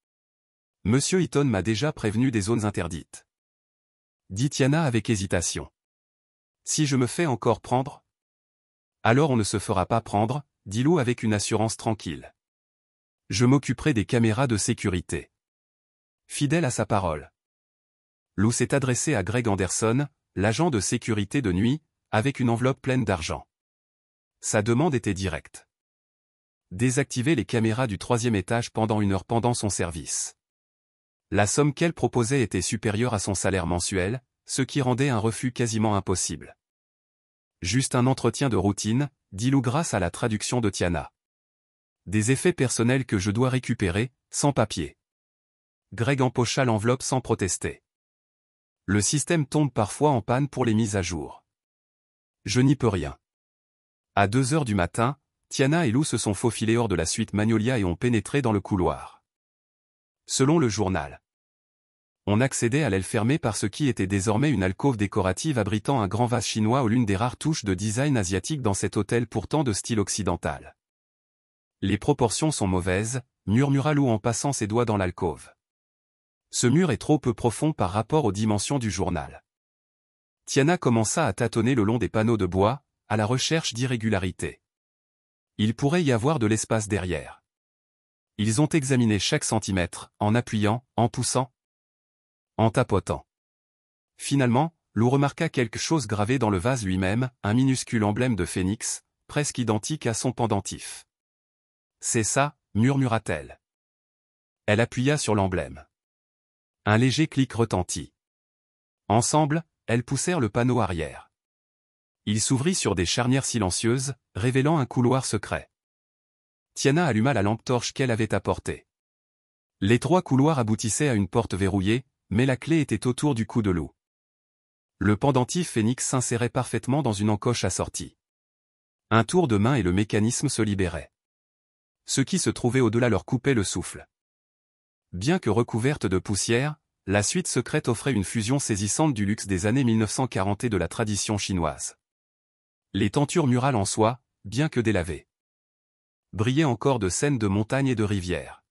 Monsieur Eaton m'a déjà prévenu des zones interdites. Dit Tiana avec hésitation. Si je me fais encore prendre? Alors on ne se fera pas prendre, dit Lou avec une assurance tranquille. Je m'occuperai des caméras de sécurité. Fidèle à sa parole. Lou s'est adressé à Greg Anderson, l'agent de sécurité de nuit, avec une enveloppe pleine d'argent. Sa demande était directe. Désactiver les caméras du 3e étage pendant 1 heure pendant son service. La somme qu'elle proposait était supérieure à son salaire mensuel, ce qui rendait un refus quasiment impossible. Juste un entretien de routine, dit Lou grâce à la traduction de Tiana. Des effets personnels que je dois récupérer, sans papier. Greg empocha l'enveloppe sans protester. Le système tombe parfois en panne pour les mises à jour. Je n'y peux rien. À 2 heures du matin, Tiana et Lou se sont faufilés hors de la suite Magnolia et ont pénétré dans le couloir. Selon le journal, on accédait à l'aile fermée par ce qui était désormais une alcôve décorative abritant un grand vase chinois ou l'une des rares touches de design asiatique dans cet hôtel pourtant de style occidental. Les proportions sont mauvaises, murmura Lou en passant ses doigts dans l'alcôve. Ce mur est trop peu profond par rapport aux dimensions du journal. Tiana commença à tâtonner le long des panneaux de bois, à la recherche d'irrégularités. Il pourrait y avoir de l'espace derrière. Ils ont examiné chaque centimètre, en appuyant, en poussant, en tapotant. Finalement, Lou remarqua quelque chose gravé dans le vase lui-même, un minuscule emblème de phénix, presque identique à son pendentif. « C'est ça, murmura-t-elle. Elle appuya sur l'emblème. Un léger clic retentit. Ensemble, elles poussèrent le panneau arrière. Il s'ouvrit sur des charnières silencieuses, révélant un couloir secret. Tiana alluma la lampe torche qu'elle avait apportée. L'étroit couloir aboutissait à une porte verrouillée, mais la clé était autour du cou de Lou. Le pendentif phénix s'insérait parfaitement dans une encoche assortie. Un tour de main et le mécanisme se libérait. Ce qui se trouvait au-delà leur coupait le souffle. Bien que recouverte de poussière, la suite secrète offrait une fusion saisissante du luxe des années 1940 et de la tradition chinoise. Les tentures murales en soie, bien que délavées, brillaient encore de scènes de montagnes et de rivières.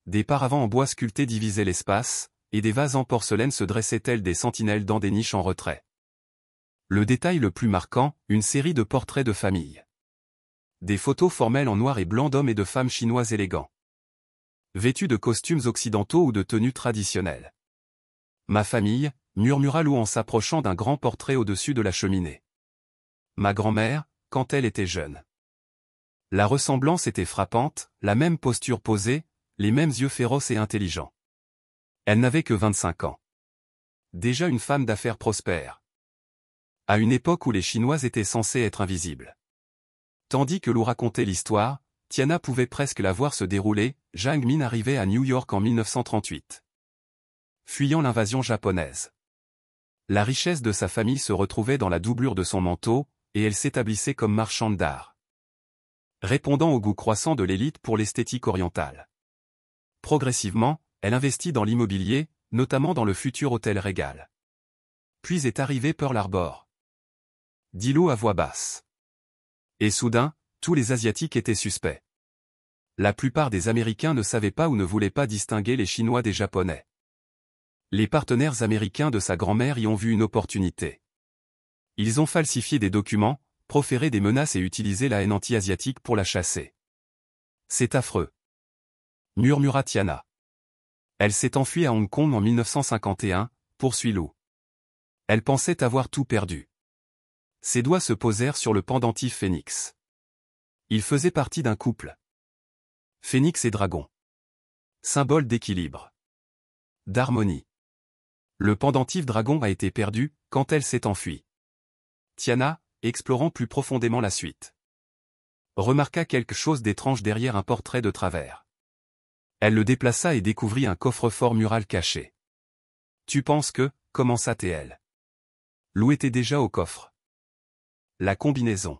Des paravents en bois sculptés divisaient l'espace, et des vases en porcelaine se dressaient tels des sentinelles dans des niches en retrait. Le détail le plus marquant, une série de portraits de famille. Des photos formelles en noir et blanc d'hommes et de femmes chinois élégants, vêtus de costumes occidentaux ou de tenues traditionnelles. Ma famille, murmura Lou en s'approchant d'un grand portrait au-dessus de la cheminée. Ma grand-mère, quand elle était jeune. La ressemblance était frappante, la même posture posée, les mêmes yeux féroces et intelligents. Elle n'avait que 25 ans. Déjà une femme d'affaires prospère. À une époque où les Chinois étaient censés être invisibles. Tandis que Lou racontait l'histoire, Tiana pouvait presque la voir se dérouler. Jiang Min arrivait à New York en 1938. Fuyant l'invasion japonaise. La richesse de sa famille se retrouvait dans la doublure de son manteau, et elle s'établissait comme marchande d'art. Répondant au goût croissant de l'élite pour l'esthétique orientale. Progressivement, elle investit dans l'immobilier, notamment dans le futur hôtel Regal. Puis est arrivé Pearl Harbor. Dit Lou à voix basse. Et soudain, tous les Asiatiques étaient suspects. La plupart des Américains ne savaient pas ou ne voulaient pas distinguer les Chinois des Japonais. Les partenaires américains de sa grand-mère y ont vu une opportunité. Ils ont falsifié des documents, proféré des menaces et utilisé la haine anti-asiatique pour la chasser. C'est affreux, murmura Tiana. Elle s'est enfuie à Hong Kong en 1951, poursuit Lou. Elle pensait avoir tout perdu. Ses doigts se posèrent sur le pendentif Phénix. Il faisait partie d'un couple. Phénix et dragon. Symbole d'équilibre. D'harmonie. Le pendentif dragon a été perdu quand elle s'est enfuie. Tiana, explorant plus profondément la suite, remarqua quelque chose d'étrange derrière un portrait de travers. Elle le déplaça et découvrit un coffre-fort mural caché. Tu penses que, commença T.L. Lou était déjà au coffre. La combinaison.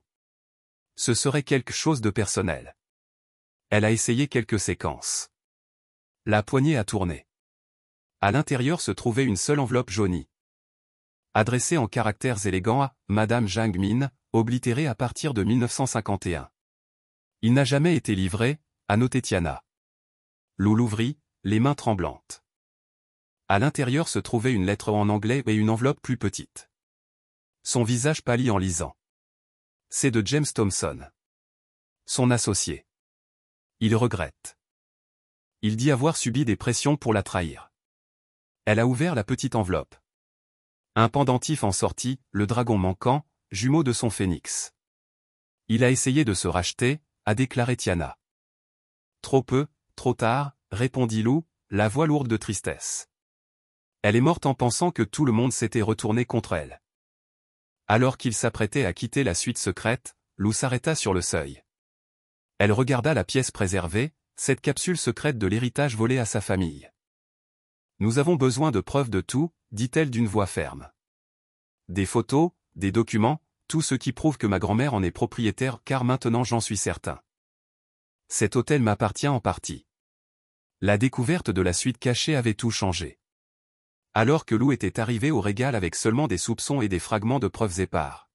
Ce serait quelque chose de personnel. Elle a essayé quelques séquences. La poignée a tourné. À l'intérieur se trouvait une seule enveloppe jaunie. Adressée en caractères élégants à Madame Zhang Min, oblitérée à partir de 1951. Il n'a jamais été livré, a noté Tiana. Lou l'ouvrit, les mains tremblantes. À l'intérieur se trouvait une lettre en anglais et une enveloppe plus petite. Son visage pâlit en lisant. C'est de James Thompson. Son associé. Il regrette. Il dit avoir subi des pressions pour la trahir. Elle a ouvert la petite enveloppe. Un pendentif en sortit, le dragon manquant, jumeau de son phénix. Il a essayé de se racheter, a déclaré Tiana. Trop peu, trop tard, répondit Lou, la voix lourde de tristesse. Elle est morte en pensant que tout le monde s'était retourné contre elle. Alors qu'il s'apprêtait à quitter la suite secrète, Lou s'arrêta sur le seuil. Elle regarda la pièce préservée, cette capsule secrète de l'héritage volé à sa famille. Nous avons besoin de preuves de tout, dit-elle d'une voix ferme. Des photos, des documents, tout ce qui prouve que ma grand-mère en est propriétaire car maintenant j'en suis certain. Cet hôtel m'appartient en partie. La découverte de la suite cachée avait tout changé. Alors que Lou était arrivée au régal avec seulement des soupçons et des fragments de preuves épars.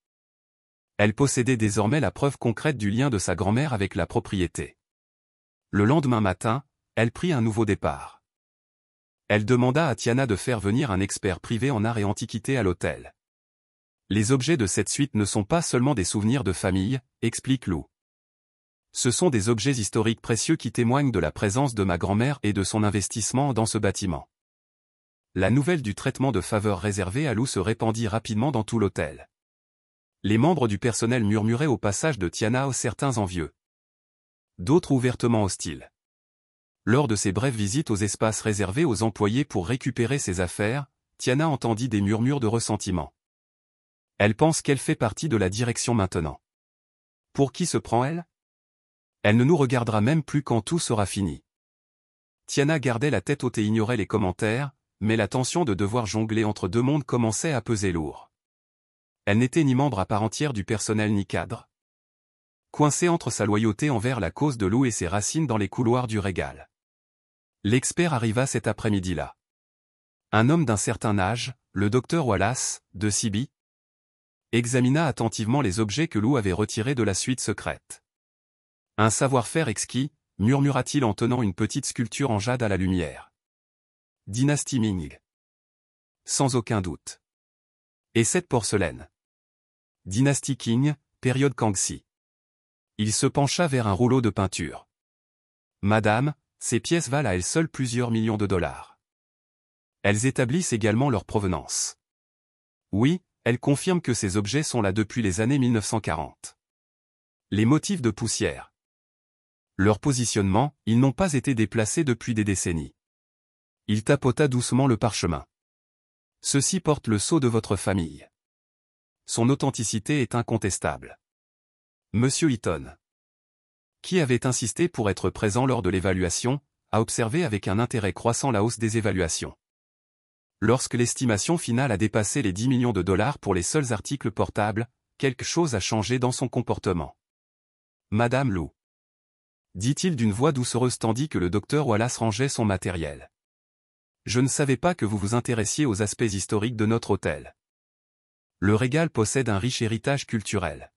Elle possédait désormais la preuve concrète du lien de sa grand-mère avec la propriété. Le lendemain matin, elle prit un nouveau départ. Elle demanda à Tiana de faire venir un expert privé en art et antiquité à l'hôtel. Les objets de cette suite ne sont pas seulement des souvenirs de famille, explique Lou. Ce sont des objets historiques précieux qui témoignent de la présence de ma grand-mère et de son investissement dans ce bâtiment. La nouvelle du traitement de faveur réservé à Lou se répandit rapidement dans tout l'hôtel. Les membres du personnel murmuraient au passage de Tiana aux certains envieux. D'autres ouvertement hostiles. Lors de ses brèves visites aux espaces réservés aux employés pour récupérer ses affaires, Tiana entendit des murmures de ressentiment. Elle pense qu'elle fait partie de la direction maintenant. Pour qui se prend-elle? Elle ne nous regardera même plus quand tout sera fini. Tiana gardait la tête haute et ignorait les commentaires, mais la tension de devoir jongler entre deux mondes commençait à peser lourd. Elle n'était ni membre à part entière du personnel ni cadre. Coincée entre sa loyauté envers la cause de Lou et ses racines dans les couloirs du régal. L'expert arriva cet après-midi-là. Un homme d'un certain âge, le docteur Wallace, de CB, examina attentivement les objets que Lou avait retirés de la suite secrète. Un savoir-faire exquis, murmura-t-il en tenant une petite sculpture en jade à la lumière. Dynastie Ming. Sans aucun doute. Et cette porcelaine. Dynastie Qing, période Kangxi. Il se pencha vers un rouleau de peinture. Madame, ces pièces valent à elles seules plusieurs millions de dollars. Elles établissent également leur provenance. Oui, elles confirment que ces objets sont là depuis les années 1940. Les motifs de poussière. Leur positionnement, ils n'ont pas été déplacés depuis des décennies. Il tapota doucement le parchemin. Ceci porte le sceau de votre famille. Son authenticité est incontestable. Monsieur Eaton, qui avait insisté pour être présent lors de l'évaluation, a observé avec un intérêt croissant la hausse des évaluations. Lorsque l'estimation finale a dépassé les 10 millions de dollars pour les seuls articles portables, quelque chose a changé dans son comportement. Madame Lou, dit-il d'une voix doucereuse tandis que le docteur Wallace rangeait son matériel. Je ne savais pas que vous vous intéressiez aux aspects historiques de notre hôtel. Le régal possède un riche héritage culturel.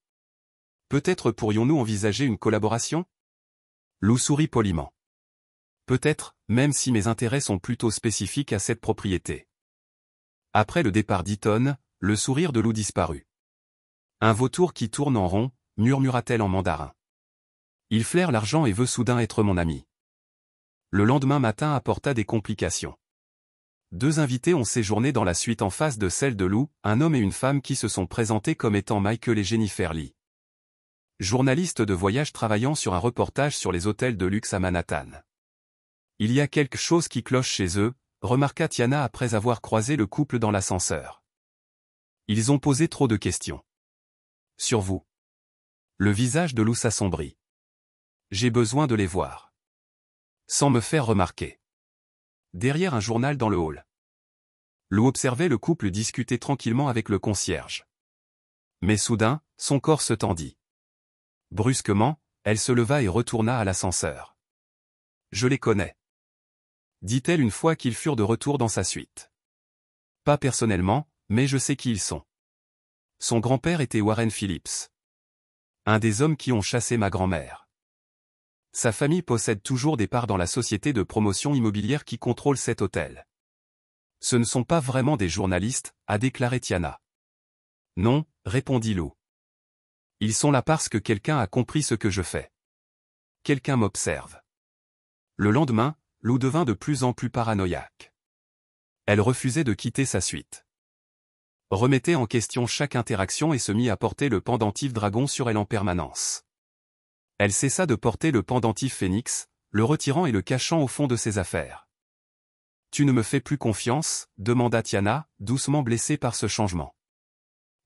Peut-être pourrions-nous envisager une collaboration? Lou sourit poliment. Peut-être, même si mes intérêts sont plutôt spécifiques à cette propriété. Après le départ d'Eaton, le sourire de Lou disparut. Un vautour qui tourne en rond, murmura-t-elle en mandarin. Il flaire l'argent et veut soudain être mon ami. Le lendemain matin apporta des complications. 2 invités ont séjourné dans la suite en face de celle de Lou, un homme et une femme qui se sont présentés comme étant Michael et Jennifer Lee. Journalistes de voyage travaillant sur un reportage sur les hôtels de luxe à Manhattan. Il y a quelque chose qui cloche chez eux, remarqua Tiana après avoir croisé le couple dans l'ascenseur. Ils ont posé trop de questions. Sur vous. Le visage de Lou s'assombrit. J'ai besoin de les voir. Sans me faire remarquer. Derrière un journal dans le hall. Lou observait le couple discuter tranquillement avec le concierge. Mais soudain, son corps se tendit. Brusquement, elle se leva et retourna à l'ascenseur. Je les connais. Dit-elle une fois qu'ils furent de retour dans sa suite. Pas personnellement, mais je sais qui ils sont. Son grand-père était Warren Phillips. Un des hommes qui ont chassé ma grand-mère. Sa famille possède toujours des parts dans la société de promotion immobilière qui contrôle cet hôtel. Ce ne sont pas vraiment des journalistes, a déclaré Tiana. Non, répondit Lou. Ils sont là parce que quelqu'un a compris ce que je fais. Quelqu'un m'observe. Le lendemain, Lou devint de plus en plus paranoïaque. Elle refusait de quitter sa suite. Remettait en question chaque interaction et se mit à porter le pendentif dragon sur elle en permanence. Elle cessa de porter le pendentif phénix, le retirant et le cachant au fond de ses affaires. Tu ne me fais plus confiance, demanda Tiana, doucement blessée par ce changement.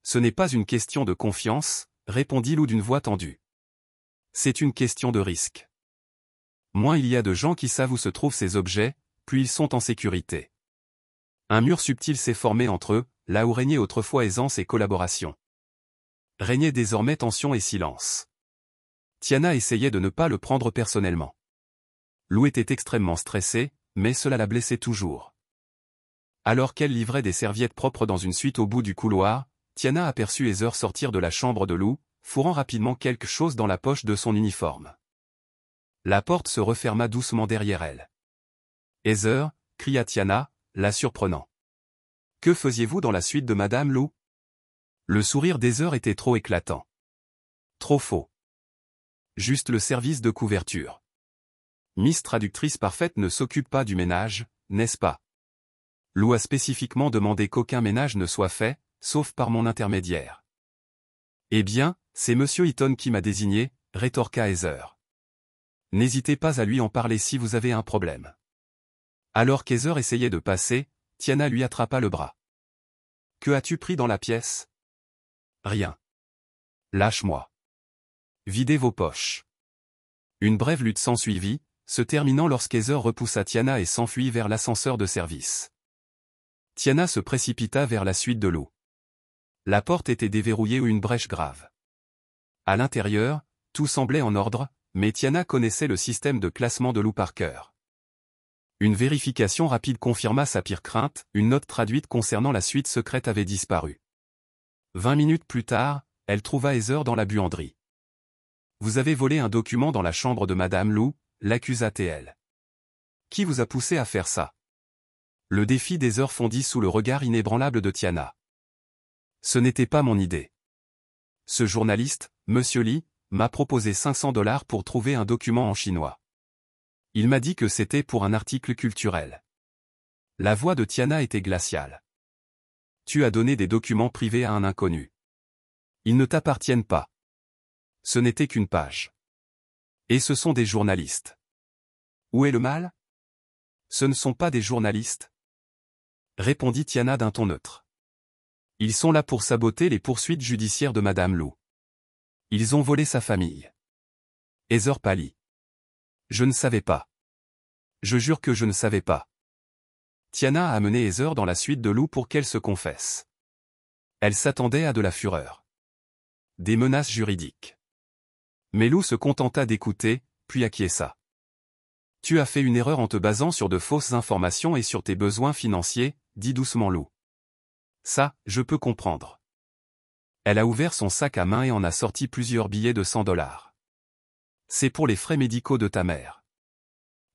Ce n'est pas une question de confiance, répondit Lou d'une voix tendue. C'est une question de risque. Moins il y a de gens qui savent où se trouvent ces objets, plus ils sont en sécurité. Un mur subtil s'est formé entre eux, là où régnait autrefois aisance et collaboration. Régnait désormais tension et silence. Tiana essayait de ne pas le prendre personnellement. Lou était extrêmement stressée, mais cela la blessait toujours. Alors qu'elle livrait des serviettes propres dans une suite au bout du couloir, Tiana aperçut Heather sortir de la chambre de Lou, fourrant rapidement quelque chose dans la poche de son uniforme. La porte se referma doucement derrière elle. Heather, cria Tiana, la surprenant. Que faisiez-vous dans la suite de Madame Lou? Le sourire d'Heather était trop éclatant. Trop faux. Juste le service de couverture. Miss Traductrice Parfaite ne s'occupe pas du ménage, n'est-ce pas? Lou a spécifiquement demandé qu'aucun ménage ne soit fait, sauf par mon intermédiaire. Eh bien, c'est Monsieur Eaton qui m'a désigné, rétorqua Heather. N'hésitez pas à lui en parler si vous avez un problème. Alors qu'Heather essayait de passer, Tiana lui attrapa le bras. Que as-tu pris dans la pièce? Rien. Lâche-moi. Videz vos poches. Une brève lutte s'ensuivit, se terminant lorsqu'Heather repoussa Tiana et s'enfuit vers l'ascenseur de service. Tiana se précipita vers la suite de Lou. La porte était déverrouillée ou une brèche grave. À l'intérieur, tout semblait en ordre, mais Tiana connaissait le système de classement de Lou par cœur. Une vérification rapide confirma sa pire crainte, une note traduite concernant la suite secrète avait disparu. 20 minutes plus tard, elle trouva Heather dans la buanderie. Vous avez volé un document dans la chambre de Madame Lou, l'accusa-t-elle. Qui vous a poussé à faire ça? Le défi d'Heather fondit sous le regard inébranlable de Tiana. Ce n'était pas mon idée. Ce journaliste, Monsieur Lee, m'a proposé $500 pour trouver un document en chinois. Il m'a dit que c'était pour un article culturel. La voix de Tiana était glaciale. Tu as donné des documents privés à un inconnu. Ils ne t'appartiennent pas. Ce n'était qu'une page. Et ce sont des journalistes. Où est le mal? Ce ne sont pas des journalistes. Répondit Tiana d'un ton neutre. Ils sont là pour saboter les poursuites judiciaires de Madame Lou. Ils ont volé sa famille. Heather pâlit. Je ne savais pas. Je jure que je ne savais pas. Tiana a amené Heather dans la suite de Lou pour qu'elle se confesse. Elle s'attendait à de la fureur. Des menaces juridiques. Mais Lou se contenta d'écouter, puis acquiesça. Tu as fait une erreur en te basant sur de fausses informations et sur tes besoins financiers, dit doucement Lou. Ça, je peux comprendre. Elle a ouvert son sac à main et en a sorti plusieurs billets de $100. C'est pour les frais médicaux de ta mère.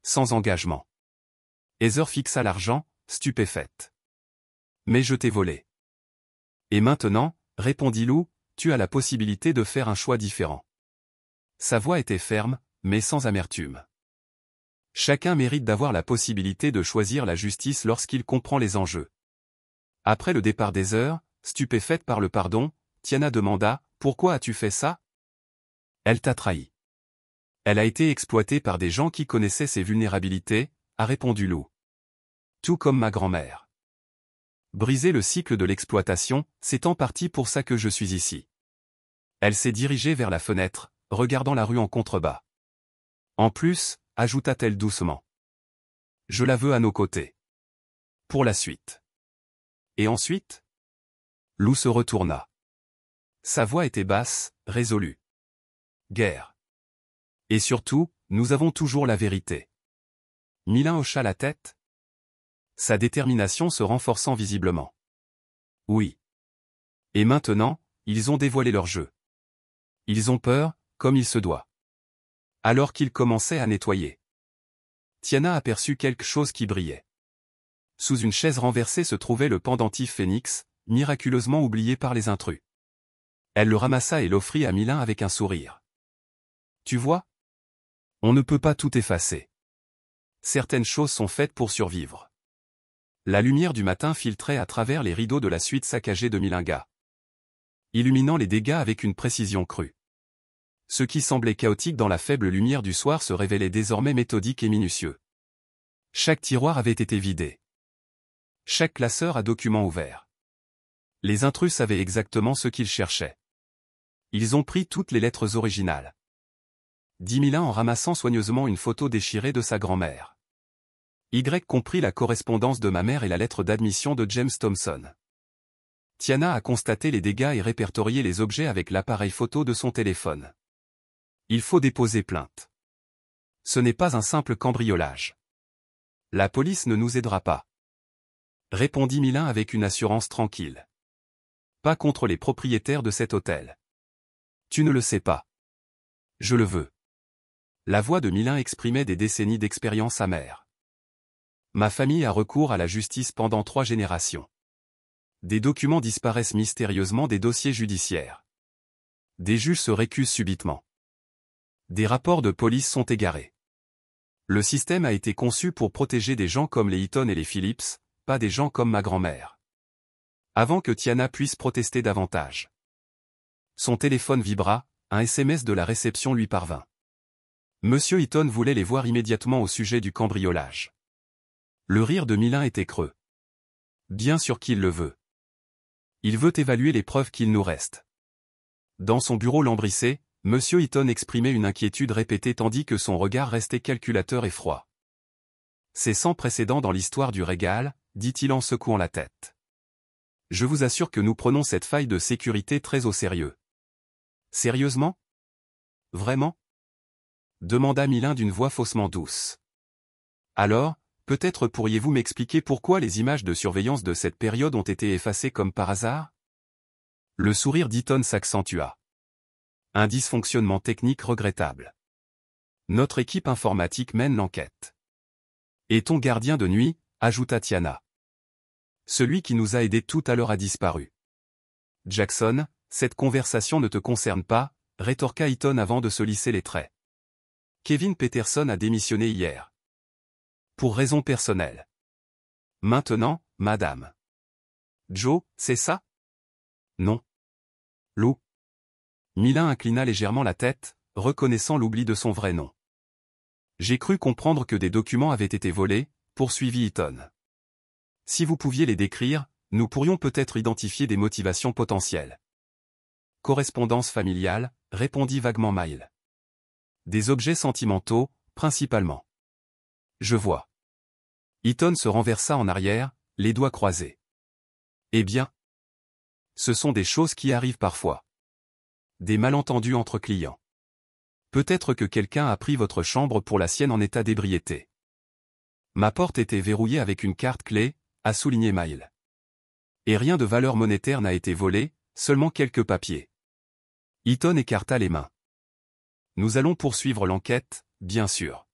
Sans engagement. Heather fixa l'argent, stupéfaite. Mais je t'ai volé. Et maintenant, répondit Lou, tu as la possibilité de faire un choix différent. Sa voix était ferme, mais sans amertume. Chacun mérite d'avoir la possibilité de choisir la justice lorsqu'il comprend les enjeux. Après le départ d'Heather, stupéfaite par le pardon, Tiana demanda « Pourquoi as-tu fait ça ?» Elle t'a trahi. Elle a été exploitée par des gens qui connaissaient ses vulnérabilités, a répondu Lou. Tout comme ma grand-mère. Briser le cycle de l'exploitation, c'est en partie pour ça que je suis ici. Elle s'est dirigée vers la fenêtre, regardant la rue en contrebas. En plus, ajouta-t-elle doucement. Je la veux à nos côtés. Pour la suite. Et ensuite ? Lou se retourna. Sa voix était basse, résolue. Guerre. Et surtout, nous avons toujours la vérité. Milin hocha la tête. Sa détermination se renforçant visiblement. Oui. Et maintenant, ils ont dévoilé leur jeu. Ils ont peur, comme il se doit. Alors qu'ils commençaient à nettoyer. Tiana aperçut quelque chose qui brillait. Sous une chaise renversée se trouvait le pendentif phénix, miraculeusement oublié par les intrus. Elle le ramassa et l'offrit à Milin avec un sourire. Tu vois ? On ne peut pas tout effacer. Certaines choses sont faites pour survivre. La lumière du matin filtrait à travers les rideaux de la suite saccagée de Milinga, illuminant les dégâts avec une précision crue. Ce qui semblait chaotique dans la faible lumière du soir se révélait désormais méthodique et minutieux. Chaque tiroir avait été vidé. Chaque classeur à documents ouvert. Les intrus savaient exactement ce qu'ils cherchaient. Ils ont pris toutes les lettres originales. Dit Milin en ramassant soigneusement une photo déchirée de sa grand-mère. Y comprit la correspondance de ma mère et la lettre d'admission de James Thompson. Tiana a constaté les dégâts et répertorié les objets avec l'appareil photo de son téléphone. Il faut déposer plainte. Ce n'est pas un simple cambriolage. La police ne nous aidera pas. Répondit Milin avec une assurance tranquille. Pas contre les propriétaires de cet hôtel. Tu ne le sais pas. Je le veux. La voix de Milin exprimait des décennies d'expérience amère. Ma famille a recours à la justice pendant 3 générations. Des documents disparaissent mystérieusement des dossiers judiciaires. Des juges se récusent subitement. Des rapports de police sont égarés. Le système a été conçu pour protéger des gens comme les Eaton et les Phillips, pas des gens comme ma grand-mère. Avant que Tiana puisse protester davantage. Son téléphone vibra, un SMS de la réception lui parvint. Monsieur Eaton voulait les voir immédiatement au sujet du cambriolage. Le rire de Milin était creux. Bien sûr qu'il le veut. Il veut évaluer les preuves qu'il nous reste. Dans son bureau lambrissé, Monsieur Eaton exprimait une inquiétude répétée tandis que son regard restait calculateur et froid. C'est sans précédent dans l'histoire du Régal, dit-il en secouant la tête. Je vous assure que nous prenons cette faille de sécurité très au sérieux. Sérieusement ? Vraiment ? Demanda Milin d'une voix faussement douce. Alors, peut-être pourriez-vous m'expliquer pourquoi les images de surveillance de cette période ont été effacées comme par hasard ? Le sourire d'Eaton s'accentua. Un dysfonctionnement technique regrettable. Notre équipe informatique mène l'enquête. Et ton gardien de nuit, ajouta Tiana. Celui qui nous a aidés tout à l'heure a disparu. Jackson, cette conversation ne te concerne pas, rétorqua Eaton avant de se lisser les traits. Kevin Peterson a démissionné hier. Pour raisons personnelles. Maintenant, madame. Joe, c'est ça ? Non. Lou. Milin inclina légèrement la tête, reconnaissant l'oubli de son vrai nom. J'ai cru comprendre que des documents avaient été volés, poursuivit Eaton. Si vous pouviez les décrire, nous pourrions peut-être identifier des motivations potentielles. Correspondance familiale, répondit vaguement Mile. Des objets sentimentaux, principalement. Je vois. Eaton se renversa en arrière, les doigts croisés. Eh bien. Ce sont des choses qui arrivent parfois. Des malentendus entre clients. Peut-être que quelqu'un a pris votre chambre pour la sienne en état d'ébriété. Ma porte était verrouillée avec une carte clé, a souligné Mile. Et rien de valeur monétaire n'a été volé, seulement quelques papiers. Eaton écarta les mains. Nous allons poursuivre l'enquête, bien sûr.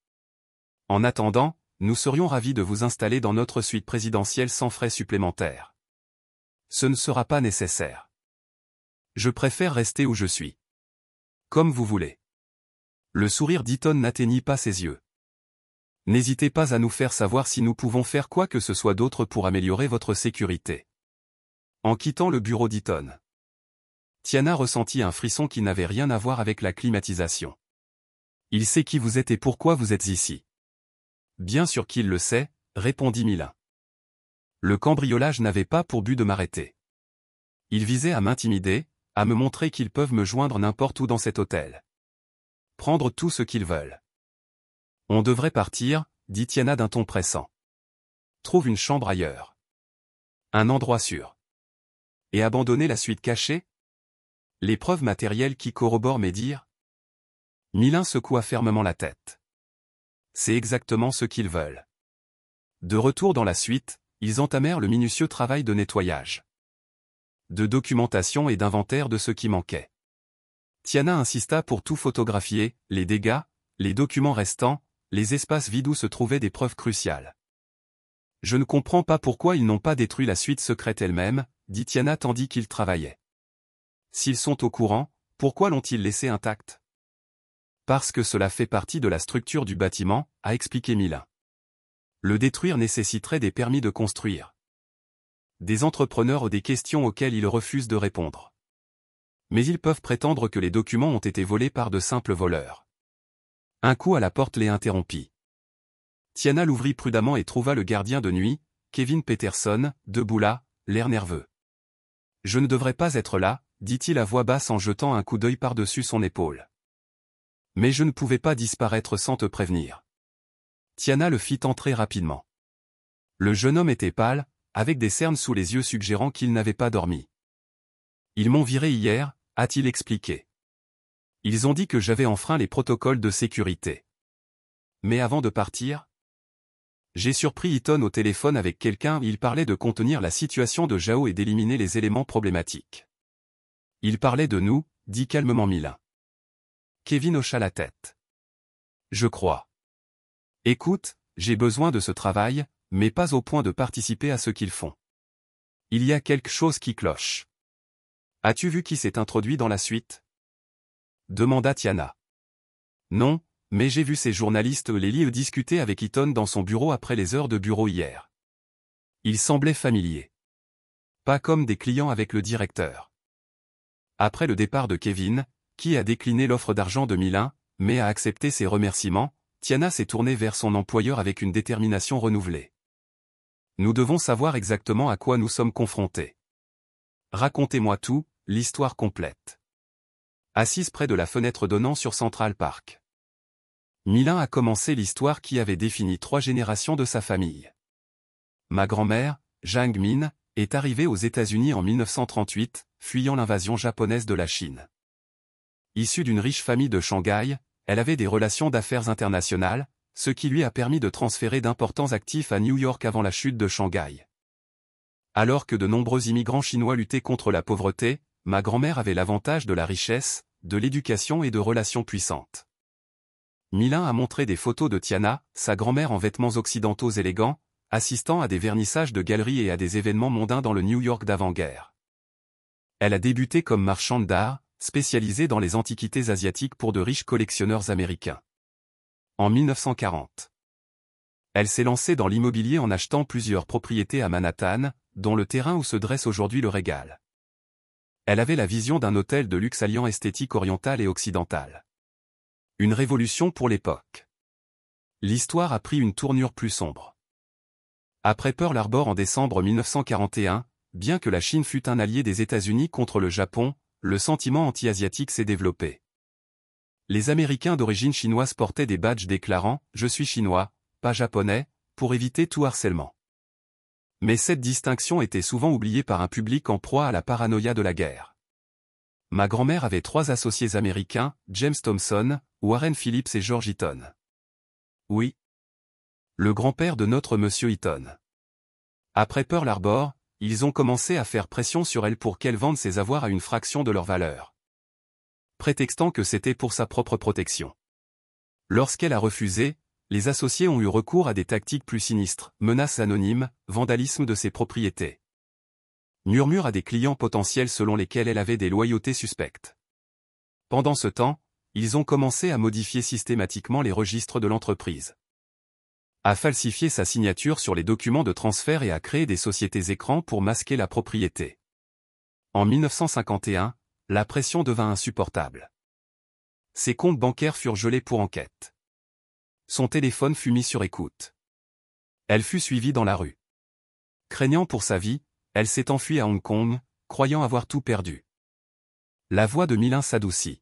En attendant, nous serions ravis de vous installer dans notre suite présidentielle sans frais supplémentaires. Ce ne sera pas nécessaire. Je préfère rester où je suis. Comme vous voulez. Le sourire d'Eaton n'atteignit pas ses yeux. N'hésitez pas à nous faire savoir si nous pouvons faire quoi que ce soit d'autre pour améliorer votre sécurité. En quittant le bureau d'Eaton, Tiana ressentit un frisson qui n'avait rien à voir avec la climatisation. Il sait qui vous êtes et pourquoi vous êtes ici. Bien sûr qu'il le sait, répondit Milin. Le cambriolage n'avait pas pour but de m'arrêter. Il visait à m'intimider, à me montrer qu'ils peuvent me joindre n'importe où dans cet hôtel. Prendre tout ce qu'ils veulent. On devrait partir, dit Tiana d'un ton pressant. Trouve une chambre ailleurs. Un endroit sûr. Et abandonner la suite cachée? Les preuves matérielles qui corroborent mes dires? Milin secoua fermement la tête. C'est exactement ce qu'ils veulent. De retour dans la suite, ils entamèrent le minutieux travail de nettoyage, de documentation et d'inventaire de ce qui manquait. Tiana insista pour tout photographier, les dégâts, les documents restants, les espaces vides où se trouvaient des preuves cruciales. Je ne comprends pas pourquoi ils n'ont pas détruit la suite secrète elle-même, dit Tiana tandis qu'ils travaillaient. S'ils sont au courant, pourquoi l'ont-ils laissée intacte? Parce que cela fait partie de la structure du bâtiment, a expliqué Milin. Le détruire nécessiterait des permis de construire. Des entrepreneurs ont des questions auxquelles ils refusent de répondre. Mais ils peuvent prétendre que les documents ont été volés par de simples voleurs. Un coup à la porte les interrompit. Tiana l'ouvrit prudemment et trouva le gardien de nuit, Kevin Peterson, debout là, l'air nerveux. « Je ne devrais pas être là, dit-il à voix basse en jetant un coup d'œil par-dessus son épaule. Mais je ne pouvais pas disparaître sans te prévenir. Tiana le fit entrer rapidement. Le jeune homme était pâle, avec des cernes sous les yeux suggérant qu'il n'avait pas dormi. Ils m'ont viré hier, a-t-il expliqué. Ils ont dit que j'avais enfreint les protocoles de sécurité. Mais avant de partir, j'ai surpris Eaton au téléphone avec quelqu'un. Il parlait de contenir la situation de Zhao et d'éliminer les éléments problématiques. Il parlait de nous, dit calmement Milin. Kevin hocha la tête. Je crois. Écoute, j'ai besoin de ce travail, mais pas au point de participer à ce qu'ils font. Il y a quelque chose qui cloche. As-tu vu qui s'est introduit dans la suite? Demanda Tiana. Non, mais j'ai vu ces journalistes Lily discuter avec Eaton dans son bureau après les heures de bureau hier. Ils semblaient familiers. Pas comme des clients avec le directeur. Après le départ de Kevin, qui a décliné l'offre d'argent de Milin, mais a accepté ses remerciements, Tiana s'est tournée vers son employeur avec une détermination renouvelée. Nous devons savoir exactement à quoi nous sommes confrontés. Racontez-moi tout, l'histoire complète. Assise près de la fenêtre donnant sur Central Park, Milin a commencé l'histoire qui avait défini 3 générations de sa famille. Ma grand-mère, Jiang Min, est arrivée aux États-Unis en 1938, fuyant l'invasion japonaise de la Chine. Issue d'une riche famille de Shanghai, elle avait des relations d'affaires internationales, ce qui lui a permis de transférer d'importants actifs à New York avant la chute de Shanghai. Alors que de nombreux immigrants chinois luttaient contre la pauvreté, ma grand-mère avait l'avantage de la richesse, de l'éducation et de relations puissantes. Milin a montré des photos de Tiana, sa grand-mère en vêtements occidentaux élégants, assistant à des vernissages de galeries et à des événements mondains dans le New York d'avant-guerre. Elle a débuté comme marchande d'art, spécialisée dans les antiquités asiatiques pour de riches collectionneurs américains. En 1940, elle s'est lancée dans l'immobilier en achetant plusieurs propriétés à Manhattan, dont le terrain où se dresse aujourd'hui le Regal. Elle avait la vision d'un hôtel de luxe alliant esthétique orientale et occidentale. Une révolution pour l'époque. L'histoire a pris une tournure plus sombre. Après Pearl Harbor en décembre 1941, bien que la Chine fût un allié des États-Unis contre le Japon, le sentiment anti-asiatique s'est développé. Les Américains d'origine chinoise portaient des badges déclarant « Je suis chinois, pas japonais », pour éviter tout harcèlement. Mais cette distinction était souvent oubliée par un public en proie à la paranoïa de la guerre. Ma grand-mère avait 3 associés américains, James Thompson, Warren Phillips et George Eaton. Oui. Le grand-père de notre monsieur Eaton. Après Pearl Harbor, ils ont commencé à faire pression sur elle pour qu'elle vende ses avoirs à une fraction de leur valeur, prétextant que c'était pour sa propre protection. Lorsqu'elle a refusé, les associés ont eu recours à des tactiques plus sinistres, menaces anonymes, vandalisme de ses propriétés. Murmures à des clients potentiels selon lesquels elle avait des loyautés suspectes. Pendant ce temps, ils ont commencé à modifier systématiquement les registres de l'entreprise, à falsifier sa signature sur les documents de transfert et à créer des sociétés écrans pour masquer la propriété. En 1951, la pression devint insupportable. Ses comptes bancaires furent gelés pour enquête. Son téléphone fut mis sur écoute. Elle fut suivie dans la rue. Craignant pour sa vie, elle s'est enfuie à Hong Kong, croyant avoir tout perdu. La voix de Milin s'adoucit.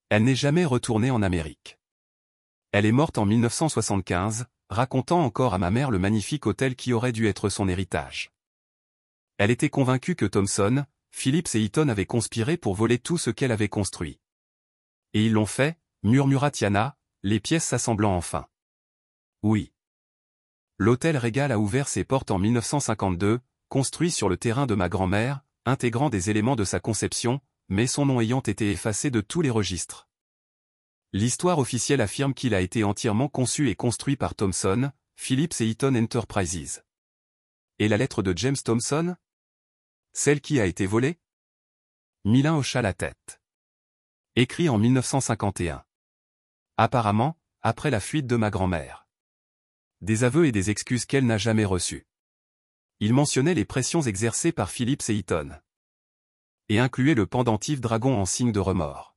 Elle n'est jamais retournée en Amérique. Elle est morte en 1975, racontant encore à ma mère le magnifique hôtel qui aurait dû être son héritage. Elle était convaincue que Thomson, Phillips et Eaton avaient conspiré pour voler tout ce qu'elle avait construit. Et ils l'ont fait, murmura Tiana, les pièces s'assemblant enfin. Oui. L'hôtel Regal a ouvert ses portes en 1952, construit sur le terrain de ma grand-mère, intégrant des éléments de sa conception, mais son nom ayant été effacé de tous les registres. L'histoire officielle affirme qu'il a été entièrement conçu et construit par Thomson, Phillips et Eaton Enterprises. Et la lettre de James Thomson? Celle qui a été volée? Milin hocha la tête. Écrit en 1951. Apparemment, après la fuite de ma grand-mère. Des aveux et des excuses qu'elle n'a jamais reçus. Il mentionnait les pressions exercées par Phillips et Eaton. Et incluait le pendentif dragon en signe de remords.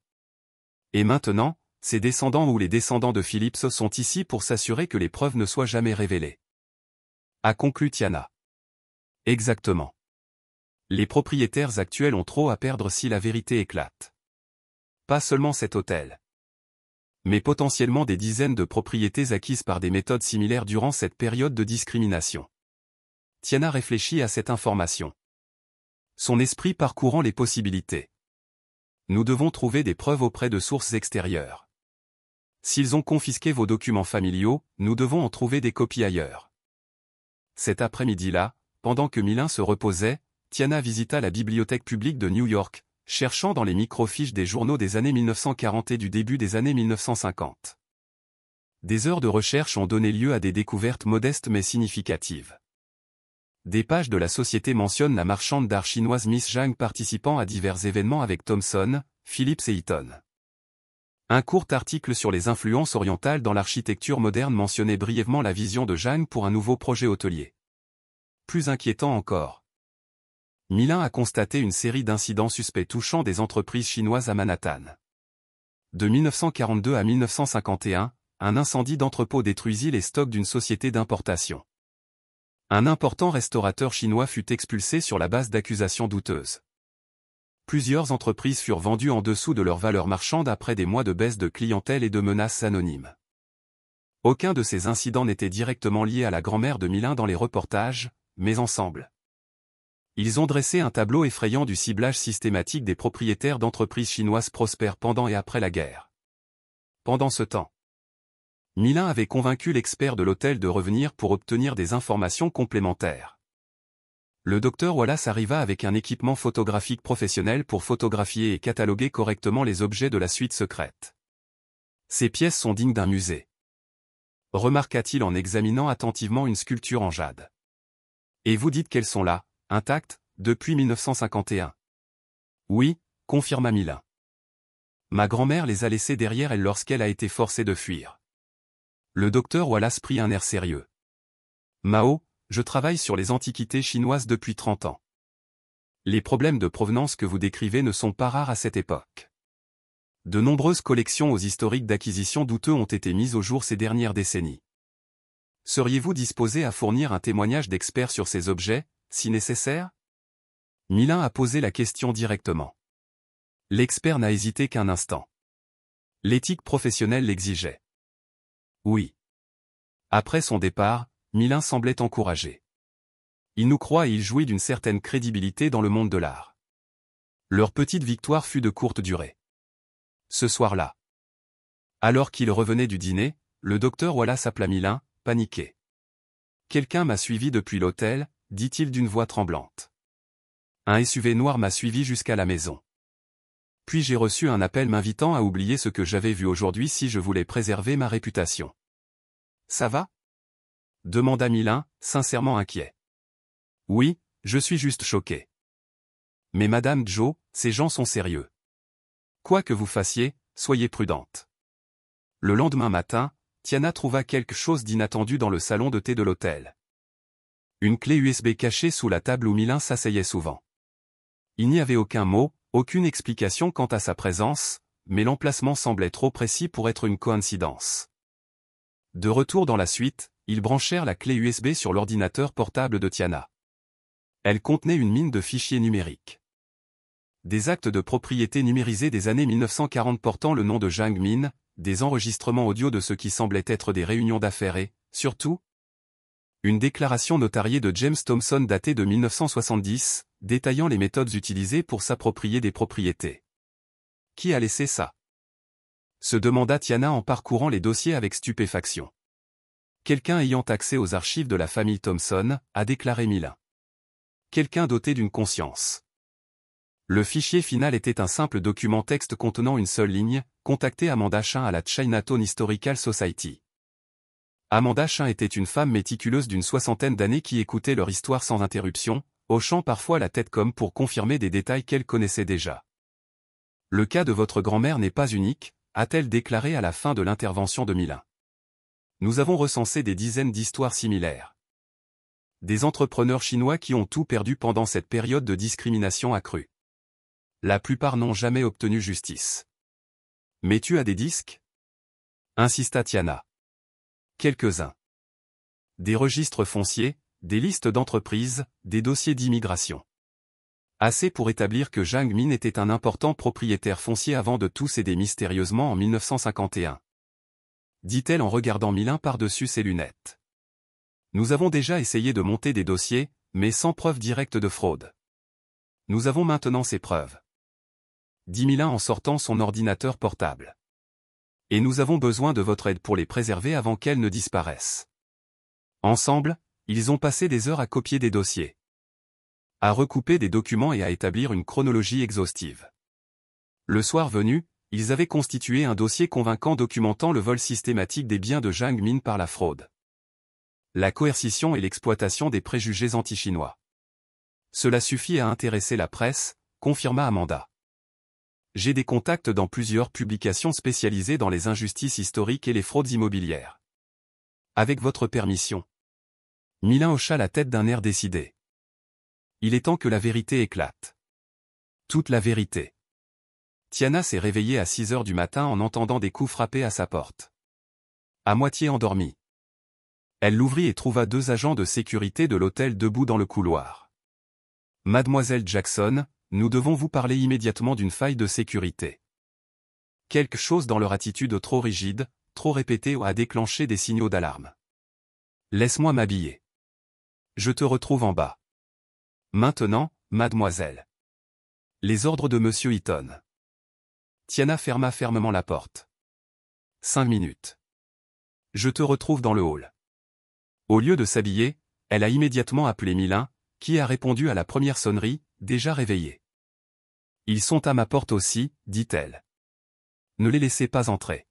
Et maintenant, ses descendants ou les descendants de Phillips sont ici pour s'assurer que les preuves ne soient jamais révélées. A conclu Tiana. Exactement. Les propriétaires actuels ont trop à perdre si la vérité éclate. Pas seulement cet hôtel, mais potentiellement des dizaines de propriétés acquises par des méthodes similaires durant cette période de discrimination. Tiana réfléchit à cette information. Son esprit parcourant les possibilités. Nous devons trouver des preuves auprès de sources extérieures. S'ils ont confisqué vos documents familiaux, nous devons en trouver des copies ailleurs. Cet après-midi-là, pendant que Milin se reposait, Tiana visita la bibliothèque publique de New York, cherchant dans les microfiches des journaux des années 1940 et du début des années 1950. Des heures de recherche ont donné lieu à des découvertes modestes mais significatives. Des pages de la société mentionnent la marchande d'art chinoise Miss Zhang participant à divers événements avec Thomson, Phillips et Eaton. Un court article sur les influences orientales dans l'architecture moderne mentionnait brièvement la vision de Zhang pour un nouveau projet hôtelier. Plus inquiétant encore. Milin a constaté une série d'incidents suspects touchant des entreprises chinoises à Manhattan. De 1942 à 1951, un incendie d'entrepôt détruisit les stocks d'une société d'importation. Un important restaurateur chinois fut expulsé sur la base d'accusations douteuses. Plusieurs entreprises furent vendues en dessous de leur valeur marchande après des mois de baisse de clientèle et de menaces anonymes. Aucun de ces incidents n'était directement lié à la grand-mère de Milin dans les reportages, mais ensemble. Ils ont dressé un tableau effrayant du ciblage systématique des propriétaires d'entreprises chinoises prospères pendant et après la guerre. Pendant ce temps, Milin avait convaincu l'expert de l'hôtel de revenir pour obtenir des informations complémentaires. Le docteur Wallace arriva avec un équipement photographique professionnel pour photographier et cataloguer correctement les objets de la suite secrète. Ces pièces sont dignes d'un musée, remarqua-t-il en examinant attentivement une sculpture en jade. Et vous dites qu'elles sont là, intactes, depuis 1951. Oui, confirma Milin. Ma grand-mère les a laissées derrière elle lorsqu'elle a été forcée de fuir. Le docteur Wallace prit un air sérieux. Mao, je travaille sur les antiquités chinoises depuis 30 ans. Les problèmes de provenance que vous décrivez ne sont pas rares à cette époque. De nombreuses collections aux historiques d'acquisition douteux ont été mises au jour ces dernières décennies. Seriez-vous disposé à fournir un témoignage d'expert sur ces objets, si nécessaire? Milin a posé la question directement. L'expert n'a hésité qu'un instant. L'éthique professionnelle l'exigeait. Oui. Après son départ, Milin semblait encouragé. Il nous croit et il jouit d'une certaine crédibilité dans le monde de l'art. Leur petite victoire fut de courte durée. Ce soir-là, alors qu'il revenait du dîner, le docteur Wallace appela Milin, paniqué. Quelqu'un m'a suivi depuis l'hôtel, dit-il d'une voix tremblante. Un SUV noir m'a suivi jusqu'à la maison. Puis j'ai reçu un appel m'invitant à oublier ce que j'avais vu aujourd'hui si je voulais préserver ma réputation. Ça va? Demanda Milin, sincèrement inquiet. Oui, je suis juste choqué. Mais Madame Joe, ces gens sont sérieux. Quoi que vous fassiez, soyez prudente. Le lendemain matin, Tiana trouva quelque chose d'inattendu dans le salon de thé de l'hôtel. Une clé USB cachée sous la table où Milin s'asseyait souvent. Il n'y avait aucun mot, aucune explication quant à sa présence, mais l'emplacement semblait trop précis pour être une coïncidence. De retour dans la suite, ils branchèrent la clé USB sur l'ordinateur portable de Tiana. Elle contenait une mine de fichiers numériques. Des actes de propriété numérisés des années 1940 portant le nom de Jiang Min, des enregistrements audio de ce qui semblait être des réunions d'affaires et, surtout, une déclaration notariée de James Thompson datée de 1970, détaillant les méthodes utilisées pour s'approprier des propriétés. Qui a laissé ça? Se demanda Tiana en parcourant les dossiers avec stupéfaction. Quelqu'un ayant accès aux archives de la famille Thompson, a déclaré Milin. Quelqu'un doté d'une conscience. Le fichier final était un simple document texte contenant une seule ligne, contactez Amanda Chin à la Chinatown Historical Society. Amanda Chin était une femme méticuleuse d'une soixantaine d'années qui écoutait leur histoire sans interruption, hochant parfois la tête comme pour confirmer des détails qu'elle connaissait déjà. Le cas de votre grand-mère n'est pas unique, a-t-elle déclaré à la fin de l'intervention de Milin. Nous avons recensé des dizaines d'histoires similaires. Des entrepreneurs chinois qui ont tout perdu pendant cette période de discrimination accrue. La plupart n'ont jamais obtenu justice. Mais tu as des disques? Insista Tiana. Quelques-uns. Des registres fonciers, des listes d'entreprises, des dossiers d'immigration. Assez pour établir que Jiang Min était un important propriétaire foncier avant de tout céder mystérieusement en 1951. Dit-elle en regardant Milin par-dessus ses lunettes. Nous avons déjà essayé de monter des dossiers, mais sans preuve directe de fraude. Nous avons maintenant ces preuves. Dit Milin en sortant son ordinateur portable. Et nous avons besoin de votre aide pour les préserver avant qu'elles ne disparaissent. Ensemble, ils ont passé des heures à copier des dossiers, à recouper des documents et à établir une chronologie exhaustive. Le soir venu, ils avaient constitué un dossier convaincant documentant le vol systématique des biens de Jiang Min par la fraude, la coercition et l'exploitation des préjugés anti-chinois. Cela suffit à intéresser la presse, confirma Amanda. J'ai des contacts dans plusieurs publications spécialisées dans les injustices historiques et les fraudes immobilières. Avec votre permission. Milin hocha la tête d'un air décidé. Il est temps que la vérité éclate. Toute la vérité. Tiana s'est réveillée à 6 heures du matin en entendant des coups frapper à sa porte. À moitié endormie. Elle l'ouvrit et trouva 2 agents de sécurité de l'hôtel debout dans le couloir. Mademoiselle Jackson, nous devons vous parler immédiatement d'une faille de sécurité. Quelque chose dans leur attitude trop rigide, trop répétée a déclenché des signaux d'alarme. Laisse-moi m'habiller. Je te retrouve en bas. Maintenant, mademoiselle. Les ordres de Monsieur Eaton. Tiana ferma fermement la porte. 5 minutes. Je te retrouve dans le hall. Au lieu de s'habiller, elle a immédiatement appelé Milin, qui a répondu à la première sonnerie, déjà réveillé. Ils sont à ma porte aussi, dit-elle. Ne les laissez pas entrer.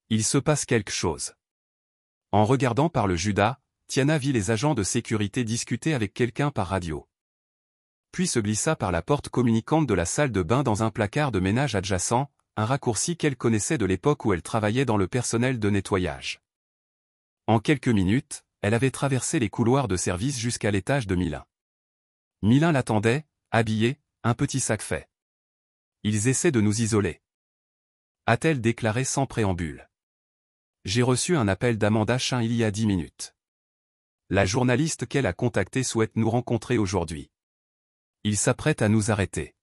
Il se passe quelque chose. En regardant par le Judas, Tiana vit les agents de sécurité discuter avec quelqu'un par radio. Puis se glissa par la porte communicante de la salle de bain dans un placard de ménage adjacent, un raccourci qu'elle connaissait de l'époque où elle travaillait dans le personnel de nettoyage. En quelques minutes, elle avait traversé les couloirs de service jusqu'à l'étage de Milin. Milin l'attendait, habillé, un petit sac fait. Ils essaient de nous isoler. A-t-elle déclaré sans préambule. J'ai reçu un appel d'Amanda Chin il y a 10 minutes. La journaliste qu'elle a contactée souhaite nous rencontrer aujourd'hui. Ils s'apprêtent à nous arrêter.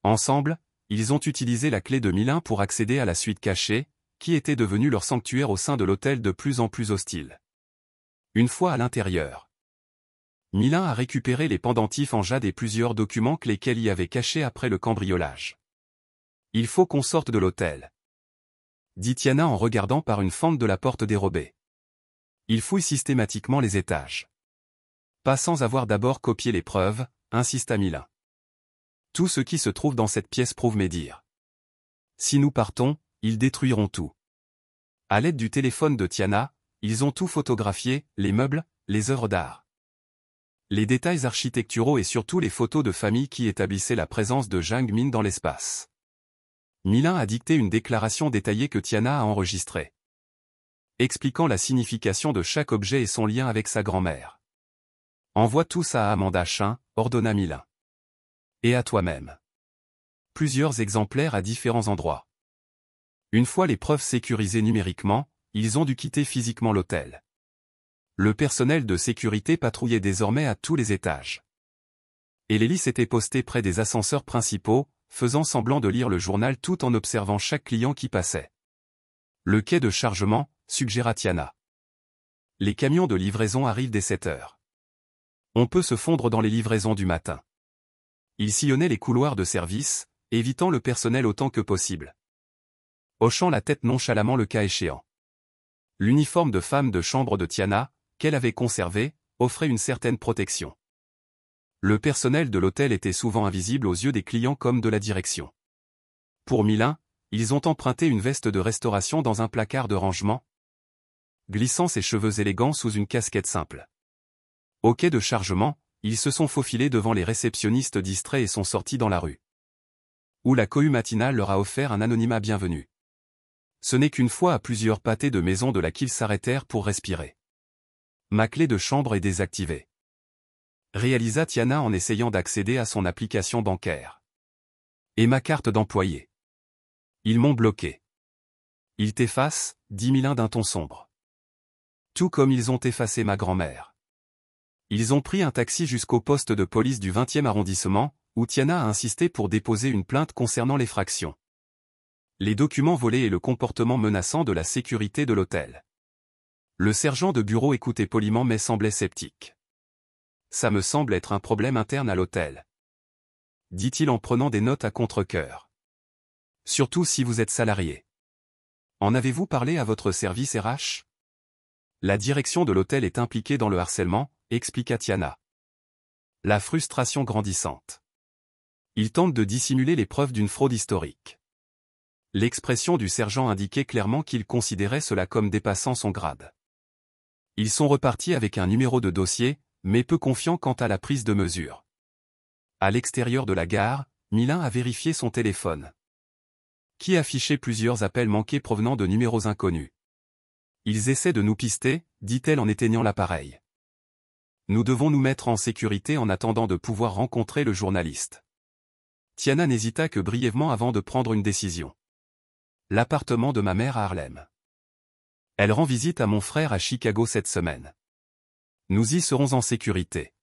Ensemble, ils ont utilisé la clé de Milin pour accéder à la suite cachée, qui était devenue leur sanctuaire au sein de l'hôtel de plus en plus hostile. Une fois à l'intérieur, Milin a récupéré les pendentifs en jade et plusieurs documents clés qu'elle y avait cachés après le cambriolage. Il faut qu'on sorte de l'hôtel, dit Tiana en regardant par une fente de la porte dérobée. Il fouille systématiquement les étages. Pas sans avoir d'abord copié les preuves, insista Milin. Tout ce qui se trouve dans cette pièce prouve mes dires. Si nous partons, ils détruiront tout. À l'aide du téléphone de Tiana, ils ont tout photographié, les meubles, les œuvres d'art. Les détails architecturaux et surtout les photos de famille qui établissaient la présence de Jiang Min dans l'espace. Milin a dicté une déclaration détaillée que Tiana a enregistrée, expliquant la signification de chaque objet et son lien avec sa grand-mère. Envoie tout ça à Amanda Chin, ordonna Milin. Et à toi-même. Plusieurs exemplaires à différents endroits. Une fois les preuves sécurisées numériquement, ils ont dû quitter physiquement l'hôtel. Le personnel de sécurité patrouillait désormais à tous les étages. Et l'hélice était postée près des ascenseurs principaux, faisant semblant de lire le journal tout en observant chaque client qui passait. Le quai de chargement, suggéra Tiana. Les camions de livraison arrivent dès 7 heures. On peut se fondre dans les livraisons du matin. Ils sillonnaient les couloirs de service, évitant le personnel autant que possible, hochant la tête nonchalamment le cas échéant. L'uniforme de femme de chambre de Tiana, qu'elle avait conservé, offrait une certaine protection. Le personnel de l'hôtel était souvent invisible aux yeux des clients comme de la direction. Pour Milin, ils ont emprunté une veste de restauration dans un placard de rangement, glissant ses cheveux élégants sous une casquette simple. Au quai de chargement, ils se sont faufilés devant les réceptionnistes distraits et sont sortis dans la rue, où la cohue matinale leur a offert un anonymat bienvenu. Ce n'est qu'une fois à plusieurs pâtés de maison de là qu'ils s'arrêtèrent pour respirer. Ma clé de chambre est désactivée, réalisa Tiana en essayant d'accéder à son application bancaire. Et ma carte d'employé. Ils m'ont bloqué. Ils t'effacent, dit Milin d'un ton sombre. Tout comme ils ont effacé ma grand-mère. Ils ont pris un taxi jusqu'au poste de police du 20e arrondissement, où Tiana a insisté pour déposer une plainte concernant l'effraction, les documents volés et le comportement menaçant de la sécurité de l'hôtel. Le sergent de bureau écoutait poliment mais semblait sceptique. Ça me semble être un problème interne à l'hôtel, dit-il en prenant des notes à contre-cœur. Surtout si vous êtes salarié. En avez-vous parlé à votre service RH? La direction de l'hôtel est impliquée dans le harcèlement, expliqua Tiana. La frustration grandissante. Il tente de dissimuler les preuves d'une fraude historique. L'expression du sergent indiquait clairement qu'il considérait cela comme dépassant son grade. Ils sont repartis avec un numéro de dossier, mais peu confiants quant à la prise de mesure. À l'extérieur de la gare, Milin a vérifié son téléphone, qui affichait plusieurs appels manqués provenant de numéros inconnus. Ils essaient de nous pister, dit-elle en éteignant l'appareil. Nous devons nous mettre en sécurité en attendant de pouvoir rencontrer le journaliste. Tiana n'hésita que brièvement avant de prendre une décision. L'appartement de ma mère à Harlem. Elle rend visite à mon frère à Chicago cette semaine. Nous y serons en sécurité.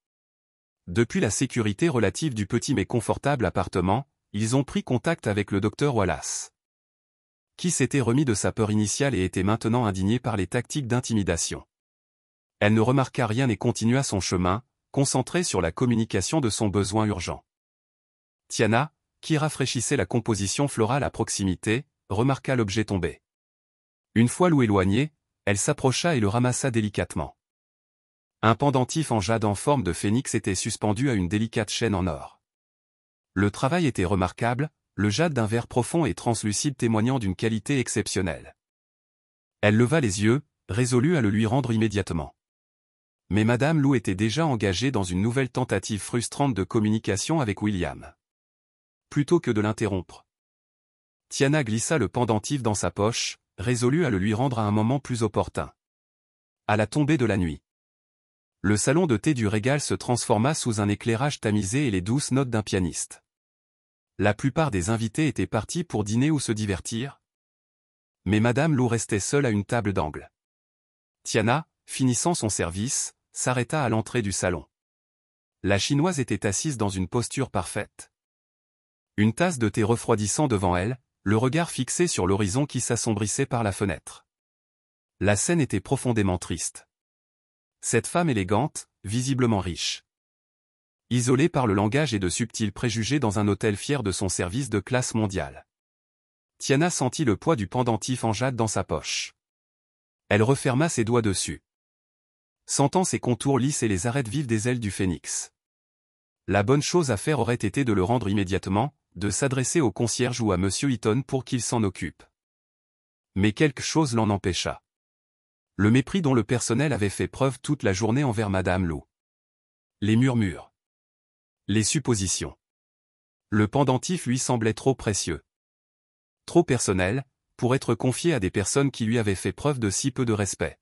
Depuis la sécurité relative du petit mais confortable appartement, ils ont pris contact avec le docteur Wallace, qui s'était remis de sa peur initiale et était maintenant indigné par les tactiques d'intimidation. Elle ne remarqua rien et continua son chemin, concentrée sur la communication de son besoin urgent. Tiana, qui rafraîchissait la composition florale à proximité, remarqua l'objet tombé. Une fois l'eau éloignée, elle s'approcha et le ramassa délicatement. Un pendentif en jade en forme de phénix était suspendu à une délicate chaîne en or. Le travail était remarquable, le jade d'un vert profond et translucide témoignant d'une qualité exceptionnelle. Elle leva les yeux, résolue à le lui rendre immédiatement. Mais Madame Lou était déjà engagée dans une nouvelle tentative frustrante de communication avec William. Plutôt que de l'interrompre, Tiana glissa le pendentif dans sa poche, résolue à le lui rendre à un moment plus opportun. À la tombée de la nuit, le salon de thé du Régal se transforma sous un éclairage tamisé et les douces notes d'un pianiste. La plupart des invités étaient partis pour dîner ou se divertir, mais Madame Lou restait seule à une table d'angle. Tiana, finissant son service, s'arrêta à l'entrée du salon. La Chinoise était assise dans une posture parfaite. Une tasse de thé refroidissant devant elle, le regard fixé sur l'horizon qui s'assombrissait par la fenêtre. La scène était profondément triste. Cette femme élégante, visiblement riche, isolée par le langage et de subtils préjugés dans un hôtel fier de son service de classe mondiale. Tiana sentit le poids du pendentif en jade dans sa poche. Elle referma ses doigts dessus. sentant ses contours lisses et les arêtes vives des ailes du phénix. La bonne chose à faire aurait été de le rendre immédiatement, de s'adresser au concierge ou à Monsieur Eaton pour qu'il s'en occupe. Mais quelque chose l'en empêcha. Le mépris dont le personnel avait fait preuve toute la journée envers Madame Lou. Les murmures. Les suppositions. Le pendentif lui semblait trop précieux. Trop personnel, pour être confié à des personnes qui lui avaient fait preuve de si peu de respect.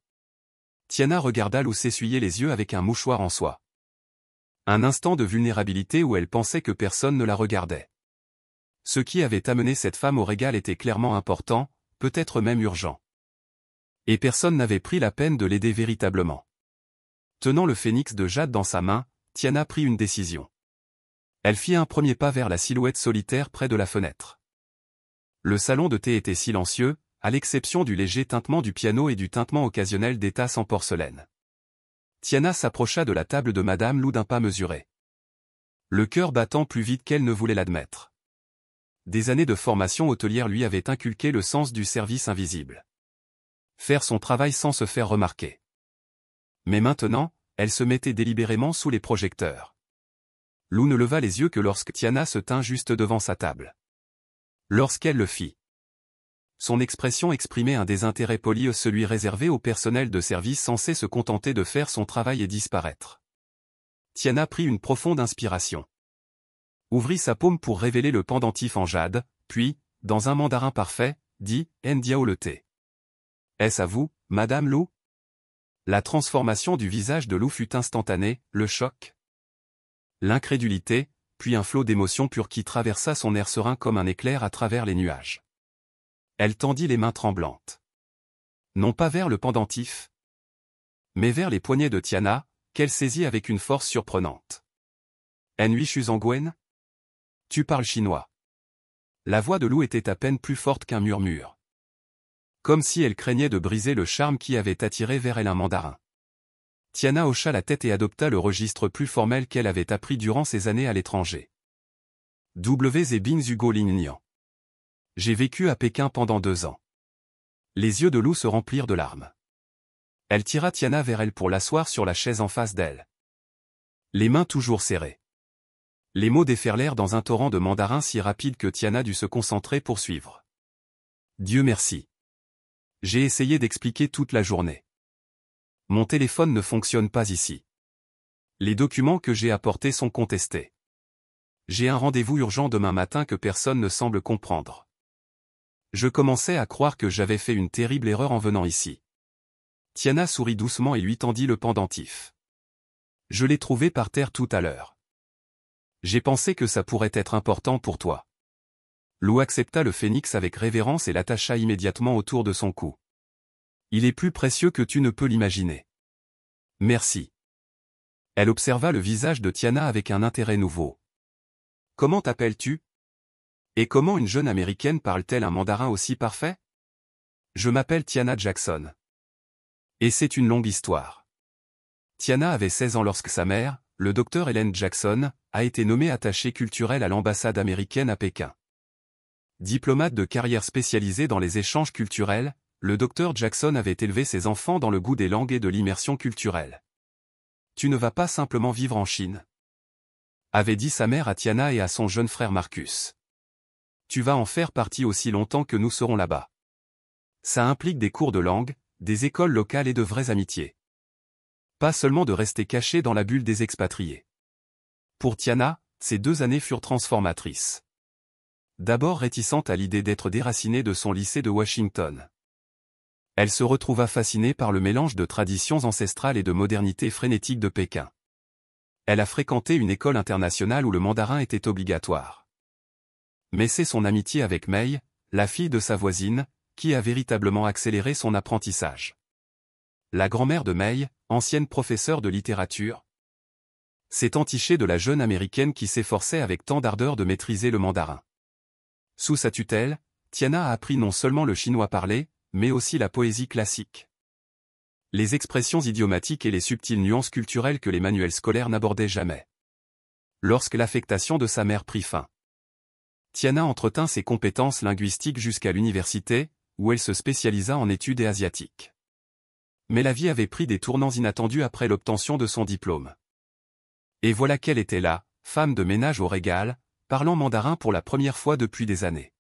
Tiana regarda Lou s'essuyer les yeux avec un mouchoir en soie. Un instant de vulnérabilité où elle pensait que personne ne la regardait. Ce qui avait amené cette femme au régal était clairement important, peut-être même urgent. Et personne n'avait pris la peine de l'aider véritablement. Tenant le phénix de jade dans sa main, Tiana prit une décision. Elle fit un premier pas vers la silhouette solitaire près de la fenêtre. Le salon de thé était silencieux, à l'exception du léger tintement du piano et du tintement occasionnel des tasses en porcelaine. Tiana s'approcha de la table de Madame Lou d'un pas mesuré. Le cœur battant plus vite qu'elle ne voulait l'admettre. Des années de formation hôtelière lui avaient inculqué le sens du service invisible. Faire son travail sans se faire remarquer. Mais maintenant, elle se mettait délibérément sous les projecteurs. Lou ne leva les yeux que lorsque Tiana se tint juste devant sa table. Lorsqu'elle le fit. Son expression exprimait un désintérêt poli, celui réservé au personnel de service censé se contenter de faire son travail et disparaître. Tiana prit une profonde inspiration. Ouvrit sa paume pour révéler le pendentif en jade, puis, dans un mandarin parfait, dit « Ndiao le thé. Est-ce à vous, Madame Lou ?» La transformation du visage de Lou fut instantanée, le choc. L'incrédulité, puis un flot d'émotions pures qui traversa son air serein comme un éclair à travers les nuages. Elle tendit les mains tremblantes. Non pas vers le pendentif, mais vers les poignets de Tiana, qu'elle saisit avec une force surprenante. « Nui Shuzangwen ? Tu parles chinois. » La voix de Lou était à peine plus forte qu'un murmure. Comme si elle craignait de briser le charme qui avait attiré vers elle un mandarin. Tiana hocha la tête et adopta le registre plus formel qu'elle avait appris durant ses années à l'étranger. W. Bin Hugo Lingnian. J'ai vécu à Pékin pendant 2 ans. Les yeux de Lou se remplirent de larmes. Elle tira Tiana vers elle pour l'asseoir sur la chaise en face d'elle. Les mains toujours serrées. Les mots déferlèrent dans un torrent de mandarin si rapide que Tiana dut se concentrer pour suivre. Dieu merci. J'ai essayé d'expliquer toute la journée. Mon téléphone ne fonctionne pas ici. Les documents que j'ai apportés sont contestés. J'ai un rendez-vous urgent demain matin que personne ne semble comprendre. Je commençais à croire que j'avais fait une terrible erreur en venant ici. Tiana sourit doucement et lui tendit le pendentif. Je l'ai trouvé par terre tout à l'heure. J'ai pensé que ça pourrait être important pour toi. Lou accepta le phénix avec révérence et l'attacha immédiatement autour de son cou. Il est plus précieux que tu ne peux l'imaginer. Merci. Elle observa le visage de Tiana avec un intérêt nouveau. Comment t'appelles-tu? Et comment une jeune américaine parle-t-elle un mandarin aussi parfait? Je m'appelle Tiana Jackson. Et c'est une longue histoire. Tiana avait 16 ans lorsque sa mère, le docteur Helen Jackson, a été nommée attachée culturelle à l'ambassade américaine à Pékin. Diplomate de carrière spécialisée dans les échanges culturels, le docteur Jackson avait élevé ses enfants dans le goût des langues et de l'immersion culturelle. Tu ne vas pas simplement vivre en Chine, avait dit sa mère à Tiana et à son jeune frère Marcus. Tu vas en faire partie aussi longtemps que nous serons là-bas. Ça implique des cours de langue, des écoles locales et de vraies amitiés. Pas seulement de rester caché dans la bulle des expatriés. Pour Tiana, ces 2 années furent transformatrices. D'abord réticente à l'idée d'être déracinée de son lycée de Washington. Elle se retrouva fascinée par le mélange de traditions ancestrales et de modernité frénétique de Pékin. Elle a fréquenté une école internationale où le mandarin était obligatoire. Mais c'est son amitié avec Mei, la fille de sa voisine, qui a véritablement accéléré son apprentissage. La grand-mère de Mei, ancienne professeure de littérature, s'est entichée de la jeune américaine qui s'efforçait avec tant d'ardeur de maîtriser le mandarin. Sous sa tutelle, Tiana a appris non seulement le chinois parlé, mais aussi la poésie classique. Les expressions idiomatiques et les subtiles nuances culturelles que les manuels scolaires n'abordaient jamais. Lorsque l'affectation de sa mère prit fin, Tiana entretint ses compétences linguistiques jusqu'à l'université, où elle se spécialisa en études asiatiques. Mais la vie avait pris des tournants inattendus après l'obtention de son diplôme. Et voilà qu'elle était là, femme de ménage au Régal, parlant mandarin pour la première fois depuis des années.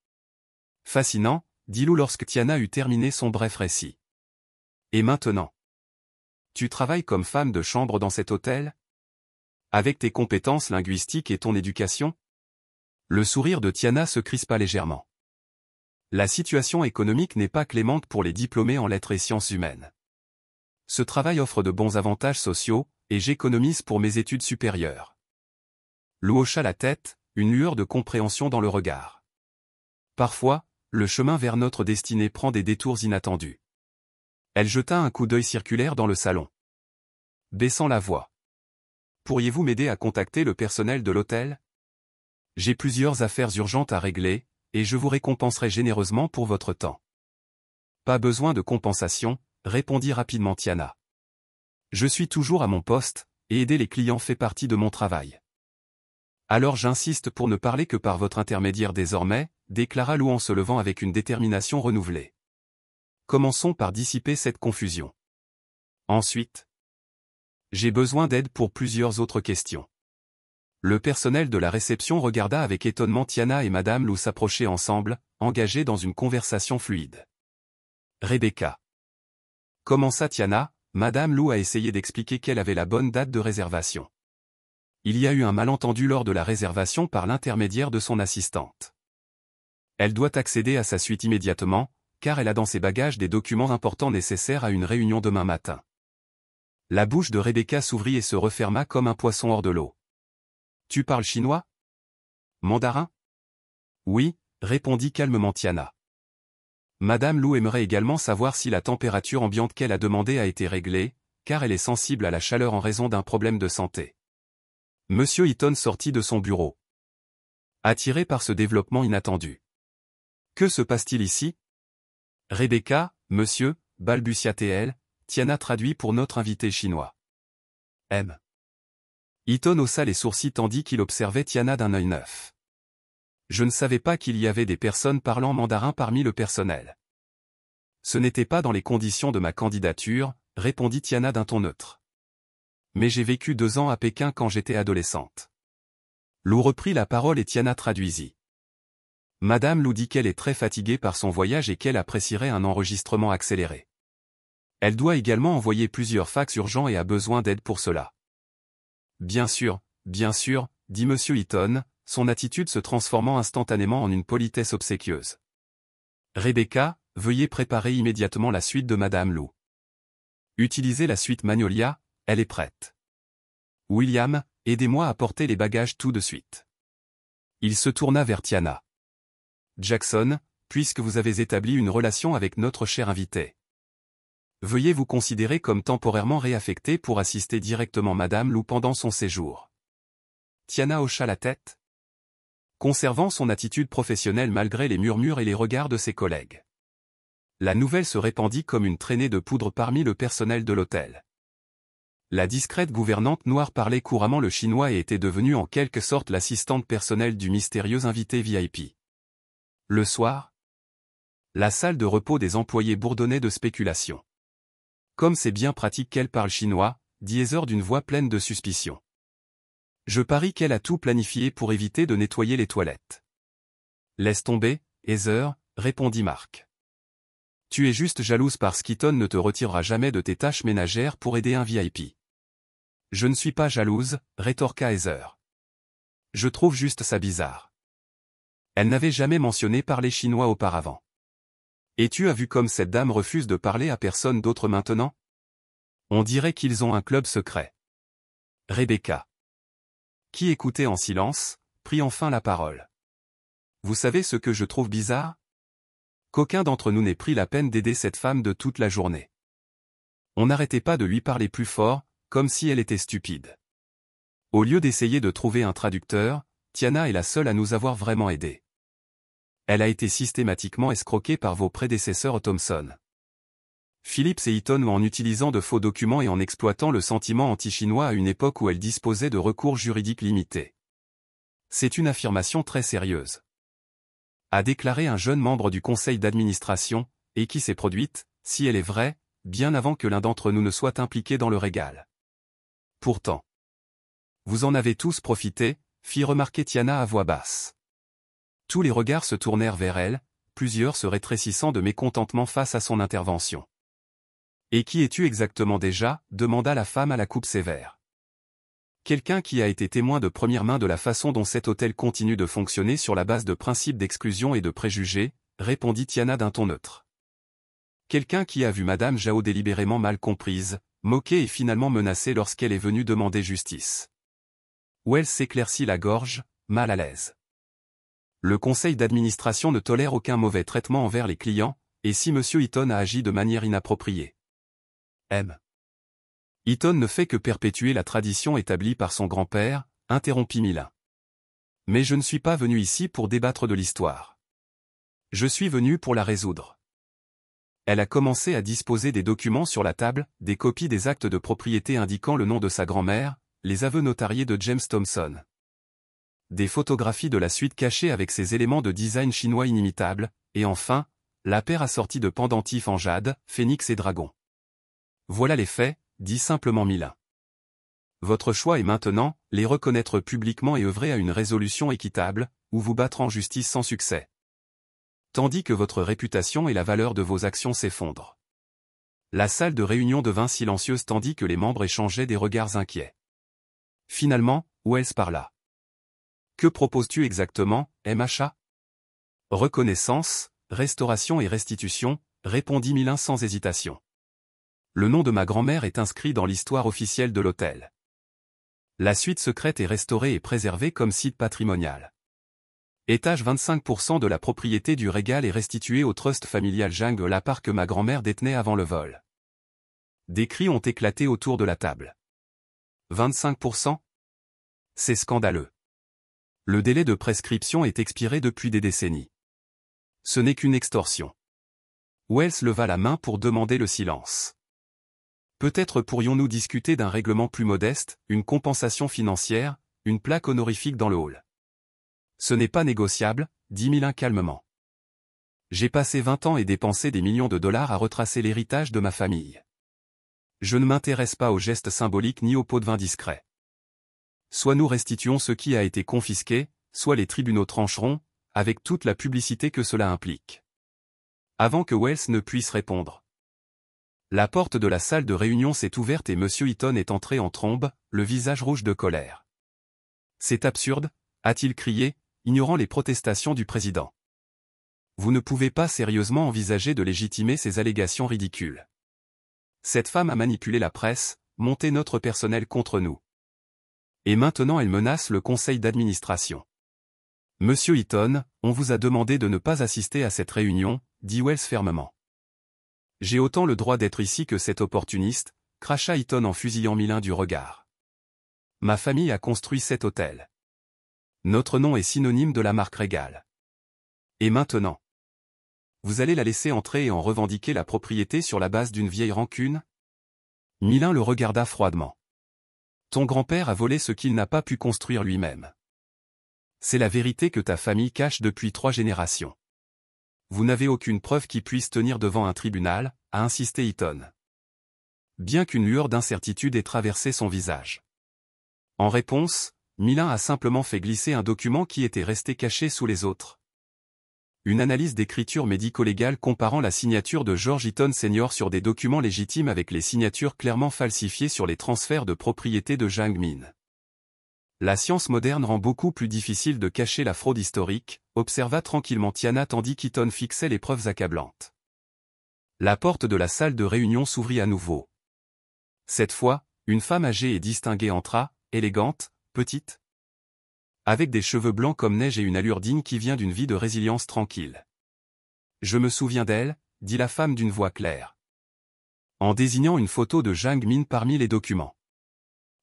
Fascinant, dit Lou lorsque Tiana eut terminé son bref récit. Et maintenant? Tu travailles comme femme de chambre dans cet hôtel? Avec tes compétences linguistiques et ton éducation? Le sourire de Tiana se crispa légèrement. La situation économique n'est pas clémente pour les diplômés en lettres et sciences humaines. Ce travail offre de bons avantages sociaux, et j'économise pour mes études supérieures. Lou hocha la tête, une lueur de compréhension dans le regard. Parfois, le chemin vers notre destinée prend des détours inattendus. Elle jeta un coup d'œil circulaire dans le salon. Baissant la voix. Pourriez-vous m'aider à contacter le personnel de l'hôtel? J'ai plusieurs affaires urgentes à régler, et je vous récompenserai généreusement pour votre temps. Pas besoin de compensation, répondit rapidement Tiana. Je suis toujours à mon poste, et aider les clients fait partie de mon travail. Alors j'insiste pour ne parler que par votre intermédiaire désormais, déclara Lou en se levant avec une détermination renouvelée. Commençons par dissiper cette confusion. Ensuite, j'ai besoin d'aide pour plusieurs autres questions. Le personnel de la réception regarda avec étonnement Tiana et Madame Lou s'approcher ensemble, engagés dans une conversation fluide. Rebecca. Commença Tiana, Madame Lou a essayé d'expliquer qu'elle avait la bonne date de réservation. Il y a eu un malentendu lors de la réservation par l'intermédiaire de son assistante. Elle doit accéder à sa suite immédiatement, car elle a dans ses bagages des documents importants nécessaires à une réunion demain matin. La bouche de Rebecca s'ouvrit et se referma comme un poisson hors de l'eau. Tu parles chinois? Mandarin? Oui, répondit calmement Tiana. Madame Lou aimerait également savoir si la température ambiante qu'elle a demandée a été réglée, car elle est sensible à la chaleur en raison d'un problème de santé. Monsieur Eaton sortit de son bureau. Attiré par ce développement inattendu. Que se passe-t-il ici? Rebecca, monsieur, balbutia-t-elle, Tiana traduit pour notre invité chinois. M. Eaton haussa les sourcils tandis qu'il observait Tiana d'un œil neuf. Je ne savais pas qu'il y avait des personnes parlant mandarin parmi le personnel. Ce n'était pas dans les conditions de ma candidature, répondit Tiana d'un ton neutre. Mais j'ai vécu 2 ans à Pékin quand j'étais adolescente. Lou reprit la parole et Tiana traduisit. Madame Lou dit qu'elle est très fatiguée par son voyage et qu'elle apprécierait un enregistrement accéléré. Elle doit également envoyer plusieurs fax urgents et a besoin d'aide pour cela. Bien sûr, dit Monsieur Eaton, son attitude se transformant instantanément en une politesse obséquieuse. Rebecca, veuillez préparer immédiatement la suite de Madame Lou. Utilisez la suite Magnolia, elle est prête. William, aidez-moi à porter les bagages tout de suite. Il se tourna vers Tiana. Jackson, puisque vous avez établi une relation avec notre cher invité. Veuillez vous considérer comme temporairement réaffecté pour assister directement Madame Lou pendant son séjour. Tiana hocha la tête, conservant son attitude professionnelle malgré les murmures et les regards de ses collègues. La nouvelle se répandit comme une traînée de poudre parmi le personnel de l'hôtel. La discrète gouvernante noire parlait couramment le chinois et était devenue en quelque sorte l'assistante personnelle du mystérieux invité VIP. Le soir, la salle de repos des employés bourdonnait de spéculations. Comme c'est bien pratique qu'elle parle chinois, dit Heather d'une voix pleine de suspicion. Je parie qu'elle a tout planifié pour éviter de nettoyer les toilettes. Laisse tomber, Heather, répondit Mark. Tu es juste jalouse parce qu'Eaton ne te retirera jamais de tes tâches ménagères pour aider un VIP. Je ne suis pas jalouse, rétorqua Heather. Je trouve juste ça bizarre. Elle n'avait jamais mentionné parler chinois auparavant. Et tu as vu comme cette dame refuse de parler à personne d'autre maintenant? On dirait qu'ils ont un club secret. Rebecca, qui écoutait en silence, prit enfin la parole. Vous savez ce que je trouve bizarre? Qu'aucun d'entre nous n'ait pris la peine d'aider cette femme de toute la journée. On n'arrêtait pas de lui parler plus fort, comme si elle était stupide. Au lieu d'essayer de trouver un traducteur, Tiana est la seule à nous avoir vraiment aidés. Elle a été systématiquement escroquée par vos prédécesseurs Thomson, Phillips et Eaton en utilisant de faux documents et en exploitant le sentiment anti-chinois à une époque où elle disposait de recours juridiques limités. C'est une affirmation très sérieuse, a déclaré un jeune membre du conseil d'administration, et qui s'est produite, si elle est vraie, bien avant que l'un d'entre nous ne soit impliqué dans le régal. Pourtant. Vous en avez tous profité, fit remarquer Tiana à voix basse. Tous les regards se tournèrent vers elle, plusieurs se rétrécissant de mécontentement face à son intervention. Et qui es-tu exactement déjà, demanda la femme à la coupe sévère. Quelqu'un qui a été témoin de première main de la façon dont cet hôtel continue de fonctionner sur la base de principes d'exclusion et de préjugés, répondit Tiana d'un ton neutre. Quelqu'un qui a vu Madame Jao délibérément mal comprise, moquée et finalement menacée lorsqu'elle est venue demander justice. Wells s'éclaircit la gorge, mal à l'aise. Le conseil d'administration ne tolère aucun mauvais traitement envers les clients, et si M. Eaton a agi de manière inappropriée. Eaton ne fait que perpétuer la tradition établie par son grand-père, interrompit Milin. Mais je ne suis pas venu ici pour débattre de l'histoire. Je suis venu pour la résoudre. Elle a commencé à disposer des documents sur la table, des copies des actes de propriété indiquant le nom de sa grand-mère, les aveux notariés de James Thompson. Des photographies de la suite cachée avec ses éléments de design chinois inimitables, et enfin, la paire assortie de pendentifs en jade, phénix et dragon. Voilà les faits, dit simplement Milin. Votre choix est maintenant, les reconnaître publiquement et œuvrer à une résolution équitable, ou vous battre en justice sans succès. Tandis que votre réputation et la valeur de vos actions s'effondrent. La salle de réunion devint silencieuse tandis que les membres échangeaient des regards inquiets. Finalement, Wells parla. Que proposes-tu exactement, MHA? Reconnaissance, restauration et restitution, répondit Milin sans hésitation. Le nom de ma grand-mère est inscrit dans l'histoire officielle de l'hôtel. La suite secrète est restaurée et préservée comme site patrimonial. Étage 25% de la propriété du régal est restituée au trust familial Zhang, la part que ma grand-mère détenait avant le vol. Des cris ont éclaté autour de la table. 25%? C'est scandaleux. Le délai de prescription est expiré depuis des décennies. Ce n'est qu'une extorsion. Wells leva la main pour demander le silence. Peut-être pourrions-nous discuter d'un règlement plus modeste, une compensation financière, une plaque honorifique dans le hall. Ce n'est pas négociable, dit Milin calmement. J'ai passé 20 ans et dépensé des millions de dollars à retracer l'héritage de ma famille. Je ne m'intéresse pas aux gestes symboliques ni aux pots de vin discrets. Soit nous restituons ce qui a été confisqué, soit les tribunaux trancheront, avec toute la publicité que cela implique. Avant que Wells ne puisse répondre. La porte de la salle de réunion s'est ouverte et M. Eaton est entré en trombe, le visage rouge de colère. C'est absurde, a-t-il crié, ignorant les protestations du président. Vous ne pouvez pas sérieusement envisager de légitimer ces allégations ridicules. Cette femme a manipulé la presse, monté notre personnel contre nous. Et maintenant elle menace le conseil d'administration. Monsieur Eaton, on vous a demandé de ne pas assister à cette réunion, dit Wells fermement. J'ai autant le droit d'être ici que cet opportuniste, cracha Eaton en fusillant Milin du regard. Ma famille a construit cet hôtel. Notre nom est synonyme de la marque Régal. Et maintenant? Vous allez la laisser entrer et en revendiquer la propriété sur la base d'une vieille rancune? Milin le regarda froidement. Ton grand-père a volé ce qu'il n'a pas pu construire lui-même. C'est la vérité que ta famille cache depuis 3 générations. Vous n'avez aucune preuve qui puisse tenir devant un tribunal, a insisté Eaton. Bien qu'une lueur d'incertitude ait traversé son visage. En réponse, Milin a simplement fait glisser un document qui était resté caché sous les autres. Une analyse d'écriture médico-légale comparant la signature de George Eaton Sr. sur des documents légitimes avec les signatures clairement falsifiées sur les transferts de propriété de Zhang Min. La science moderne rend beaucoup plus difficile de cacher la fraude historique, observa tranquillement Tiana tandis qu'Eaton fixait les preuves accablantes. La porte de la salle de réunion s'ouvrit à nouveau. Cette fois, une femme âgée et distinguée entra, élégante, petite, avec des cheveux blancs comme neige et une allure digne qui vient d'une vie de résilience tranquille. Je me souviens d'elle, dit la femme d'une voix claire, en désignant une photo de Zhang Min parmi les documents.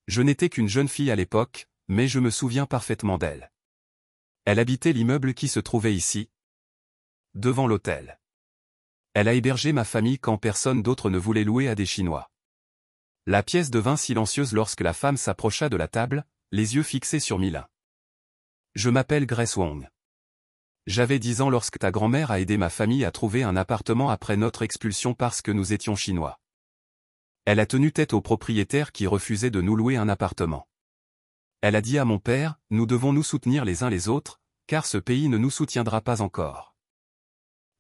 Je n'étais qu'une jeune fille à l'époque, mais je me souviens parfaitement d'elle. Elle habitait l'immeuble qui se trouvait ici, devant l'hôtel. Elle a hébergé ma famille quand personne d'autre ne voulait louer à des Chinois. La pièce devint silencieuse lorsque la femme s'approcha de la table, les yeux fixés sur Milin. Je m'appelle Grace Wong. J'avais 10 ans lorsque ta grand-mère a aidé ma famille à trouver un appartement après notre expulsion parce que nous étions Chinois. Elle a tenu tête au propriétaire qui refusait de nous louer un appartement. Elle a dit à mon père, nous devons nous soutenir les uns les autres, car ce pays ne nous soutiendra pas encore.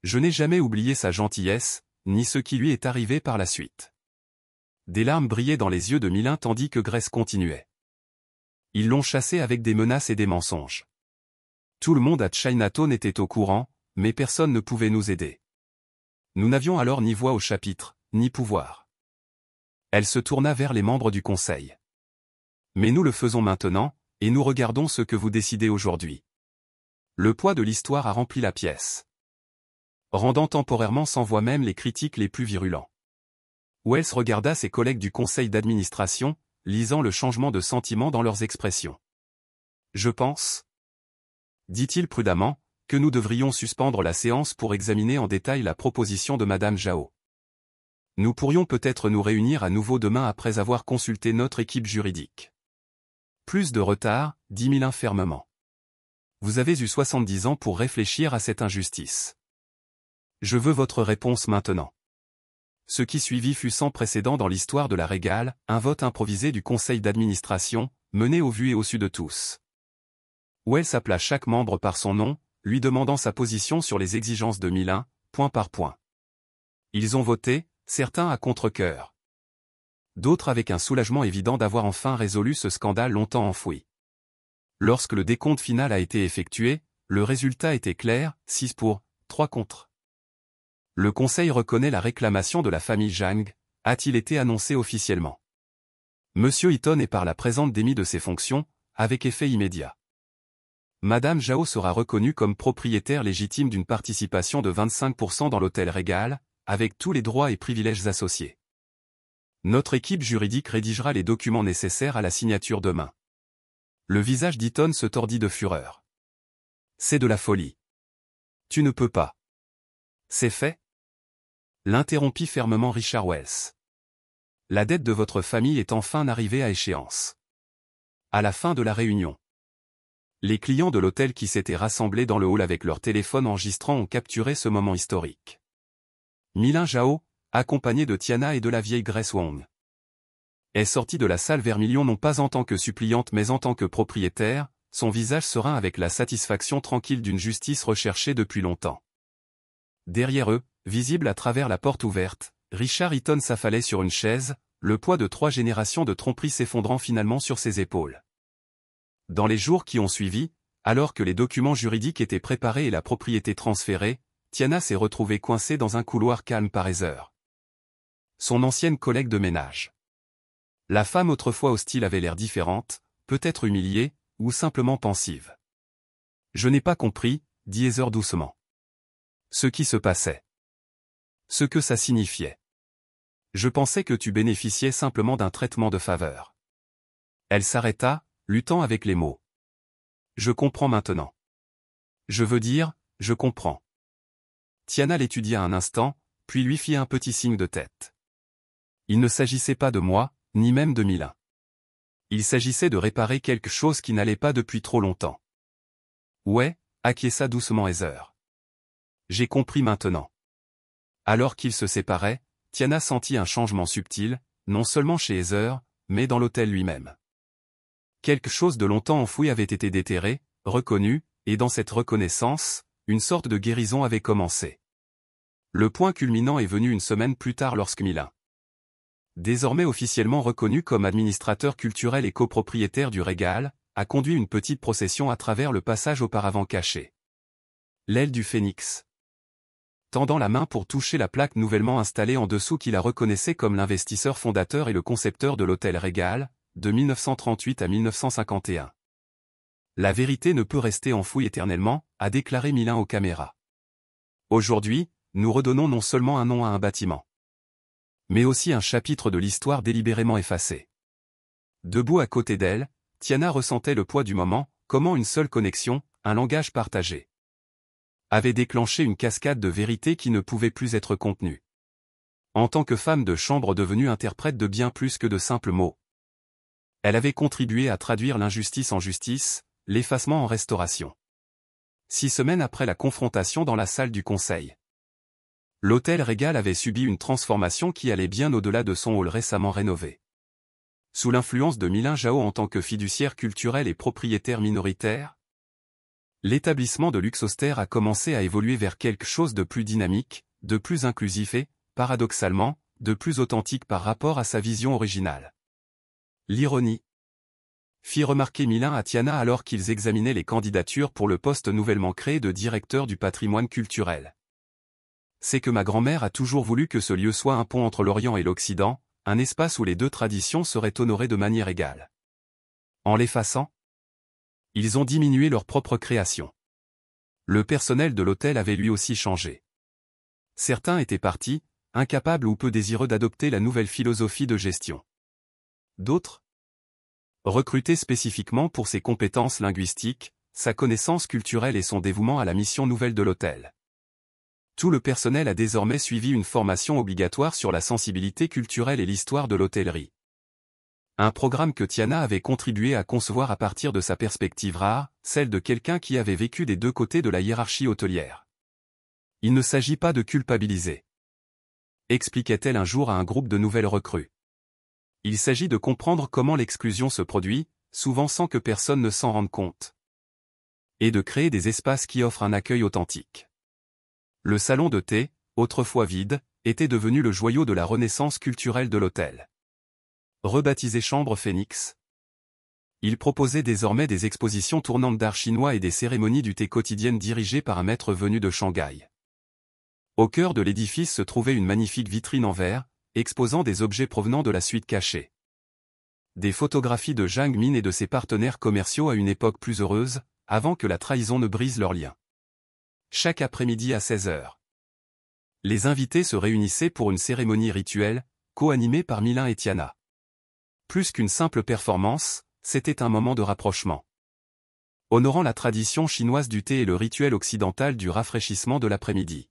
Je n'ai jamais oublié sa gentillesse, ni ce qui lui est arrivé par la suite. Des larmes brillaient dans les yeux de Milin tandis que Grace continuait. Ils l'ont chassé avec des menaces et des mensonges. Tout le monde à Chinatown était au courant, mais personne ne pouvait nous aider. Nous n'avions alors ni voix au chapitre, ni pouvoir. Elle se tourna vers les membres du conseil. Mais nous le faisons maintenant, et nous regardons ce que vous décidez aujourd'hui. Le poids de l'histoire a rempli la pièce, rendant temporairement sans voix même les critiques les plus virulents. Wells regarda ses collègues du conseil d'administration, lisant le changement de sentiment dans leurs expressions. Je pense, dit-il prudemment, que nous devrions suspendre la séance pour examiner en détail la proposition de Madame Zhao. Nous pourrions peut-être nous réunir à nouveau demain après avoir consulté notre équipe juridique. Plus de retard, dit Milin fermement. Vous avez eu 70 ans pour réfléchir à cette injustice. Je veux votre réponse maintenant. Ce qui suivit fut sans précédent dans l'histoire de la Régale, un vote improvisé du conseil d'administration, mené au vu et au su de tous. Wells appela chaque membre par son nom, lui demandant sa position sur les exigences de Milin, point par point. Ils ont voté, certains à contre-cœur. D'autres avec un soulagement évident d'avoir enfin résolu ce scandale longtemps enfoui. Lorsque le décompte final a été effectué, le résultat était clair, 6 pour, 3 contre. Le Conseil reconnaît la réclamation de la famille Zhang, a-t-il été annoncé officiellement. Monsieur Eaton est par la présente démis de ses fonctions, avec effet immédiat. Madame Zhao sera reconnue comme propriétaire légitime d'une participation de 25% dans l'hôtel Régal, avec tous les droits et privilèges associés. Notre équipe juridique rédigera les documents nécessaires à la signature demain. Le visage d'Eaton se tordit de fureur. C'est de la folie. Tu ne peux pas. C'est fait? L'interrompit fermement Richard Wells. La dette de votre famille est enfin arrivée à échéance. À la fin de la réunion, les clients de l'hôtel qui s'étaient rassemblés dans le hall avec leur téléphone enregistrant ont capturé ce moment historique. Milin Zhao, accompagné de Tiana et de la vieille Grace Wong, est sorti de la salle Vermilion non pas en tant que suppliante mais en tant que propriétaire, son visage serein avec la satisfaction tranquille d'une justice recherchée depuis longtemps. Derrière eux, visible à travers la porte ouverte, Richard Eaton s'affalait sur une chaise, le poids de 3 générations de tromperie s'effondrant finalement sur ses épaules. Dans les jours qui ont suivi, alors que les documents juridiques étaient préparés et la propriété transférée, Tiana s'est retrouvée coincée dans un couloir calme par heures. Son ancienne collègue de ménage. La femme autrefois hostile avait l'air différente, peut-être humiliée, ou simplement pensive. Je n'ai pas compris, dit Heather doucement. Ce qui se passait. Ce que ça signifiait. Je pensais que tu bénéficiais simplement d'un traitement de faveur. Elle s'arrêta, luttant avec les mots. Je comprends maintenant. Je veux dire, je comprends. Tiana l'étudia un instant, puis lui fit un petit signe de tête. Il ne s'agissait pas de moi, ni même de Milin. Il s'agissait de réparer quelque chose qui n'allait pas depuis trop longtemps. Ouais, acquiesça doucement Heather. J'ai compris maintenant. Alors qu'ils se séparaient, Tiana sentit un changement subtil, non seulement chez Heather, mais dans l'hôtel lui-même. Quelque chose de longtemps enfoui avait été déterré, reconnu, et dans cette reconnaissance, une sorte de guérison avait commencé. Le point culminant est venu une semaine plus tard lorsque Milin, désormais officiellement reconnu comme administrateur culturel et copropriétaire du Régal, a conduit une petite procession à travers le passage auparavant caché. L'aile du phénix. Tendant la main pour toucher la plaque nouvellement installée en dessous qui la reconnaissait comme l'investisseur fondateur et le concepteur de l'hôtel Régal, de 1938 à 1951. La vérité ne peut rester enfouie éternellement, a déclaré Milin aux caméras. Aujourd'hui, nous redonnons non seulement un nom à un bâtiment, mais aussi un chapitre de l'histoire délibérément effacé. Debout à côté d'elle, Tiana ressentait le poids du moment, comment une seule connexion, un langage partagé, avait déclenché une cascade de vérités qui ne pouvait plus être contenue. En tant que femme de chambre devenue interprète de bien plus que de simples mots, elle avait contribué à traduire l'injustice en justice, l'effacement en restauration. 6 semaines après la confrontation dans la salle du conseil, L'hôtel Régal avait subi une transformation qui allait bien au-delà de son hall récemment rénové. Sous l'influence de Mylin Jao en tant que fiduciaire culturel et propriétaire minoritaire, l'établissement de luxe austère a commencé à évoluer vers quelque chose de plus dynamique, de plus inclusif et, paradoxalement, de plus authentique par rapport à sa vision originale. L'ironie, fit remarquer Mylin à Tiana alors qu'ils examinaient les candidatures pour le poste nouvellement créé de directeur du patrimoine culturel. C'est que ma grand-mère a toujours voulu que ce lieu soit un pont entre l'Orient et l'Occident, un espace où les deux traditions seraient honorées de manière égale. En l'effaçant, ils ont diminué leur propre création. Le personnel de l'hôtel avait lui aussi changé. Certains étaient partis, incapables ou peu désireux d'adopter la nouvelle philosophie de gestion. D'autres, recrutés spécifiquement pour ses compétences linguistiques, sa connaissance culturelle et son dévouement à la mission nouvelle de l'hôtel. Tout le personnel a désormais suivi une formation obligatoire sur la sensibilité culturelle et l'histoire de l'hôtellerie. Un programme que Tiana avait contribué à concevoir à partir de sa perspective rare, celle de quelqu'un qui avait vécu des deux côtés de la hiérarchie hôtelière. Il ne s'agit pas de culpabiliser, expliquait-elle un jour à un groupe de nouvelles recrues. Il s'agit de comprendre comment l'exclusion se produit, souvent sans que personne ne s'en rende compte. Et de créer des espaces qui offrent un accueil authentique. Le salon de thé, autrefois vide, était devenu le joyau de la renaissance culturelle de l'hôtel. Rebaptisé Chambre Phénix, il proposait désormais des expositions tournantes d'art chinois et des cérémonies du thé quotidiennes dirigées par un maître venu de Shanghai. Au cœur de l'édifice se trouvait une magnifique vitrine en verre, exposant des objets provenant de la suite cachée. Des photographies de Zhang Min et de ses partenaires commerciaux à une époque plus heureuse, avant que la trahison ne brise leurs liens. Chaque après-midi à 16h. Les invités se réunissaient pour une cérémonie rituelle, co-animée par Mylin et Tiana. Plus qu'une simple performance, c'était un moment de rapprochement. Honorant la tradition chinoise du thé et le rituel occidental du rafraîchissement de l'après-midi.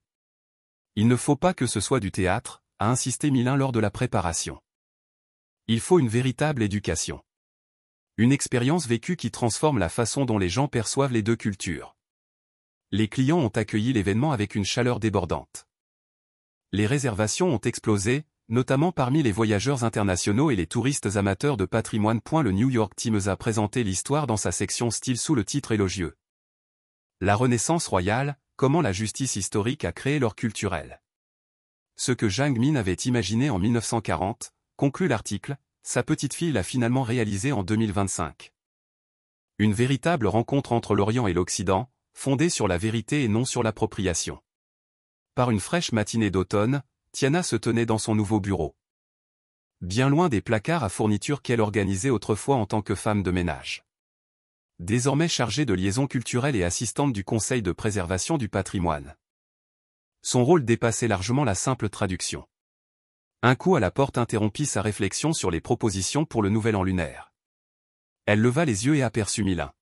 Il ne faut pas que ce soit du théâtre, a insisté Mylin lors de la préparation. Il faut une véritable éducation. Une expérience vécue qui transforme la façon dont les gens perçoivent les deux cultures. Les clients ont accueilli l'événement avec une chaleur débordante. Les réservations ont explosé, notamment parmi les voyageurs internationaux et les touristes amateurs de patrimoine. Le New York Times a présenté l'histoire dans sa section style sous le titre élogieux. La Renaissance royale, comment la justice historique a créé l'or culturel. Ce que Zhang Min avait imaginé en 1940, conclut l'article, sa petite-fille l'a finalement réalisé en 2025. Une véritable rencontre entre l'Orient et l'Occident, fondée sur la vérité et non sur l'appropriation. Par une fraîche matinée d'automne, Tiana se tenait dans son nouveau bureau. Bien loin des placards à fournitures qu'elle organisait autrefois en tant que femme de ménage. Désormais chargée de liaison culturelle et assistante du Conseil de préservation du patrimoine. Son rôle dépassait largement la simple traduction. Un coup à la porte interrompit sa réflexion sur les propositions pour le nouvel an lunaire. Elle leva les yeux et aperçut Mylin.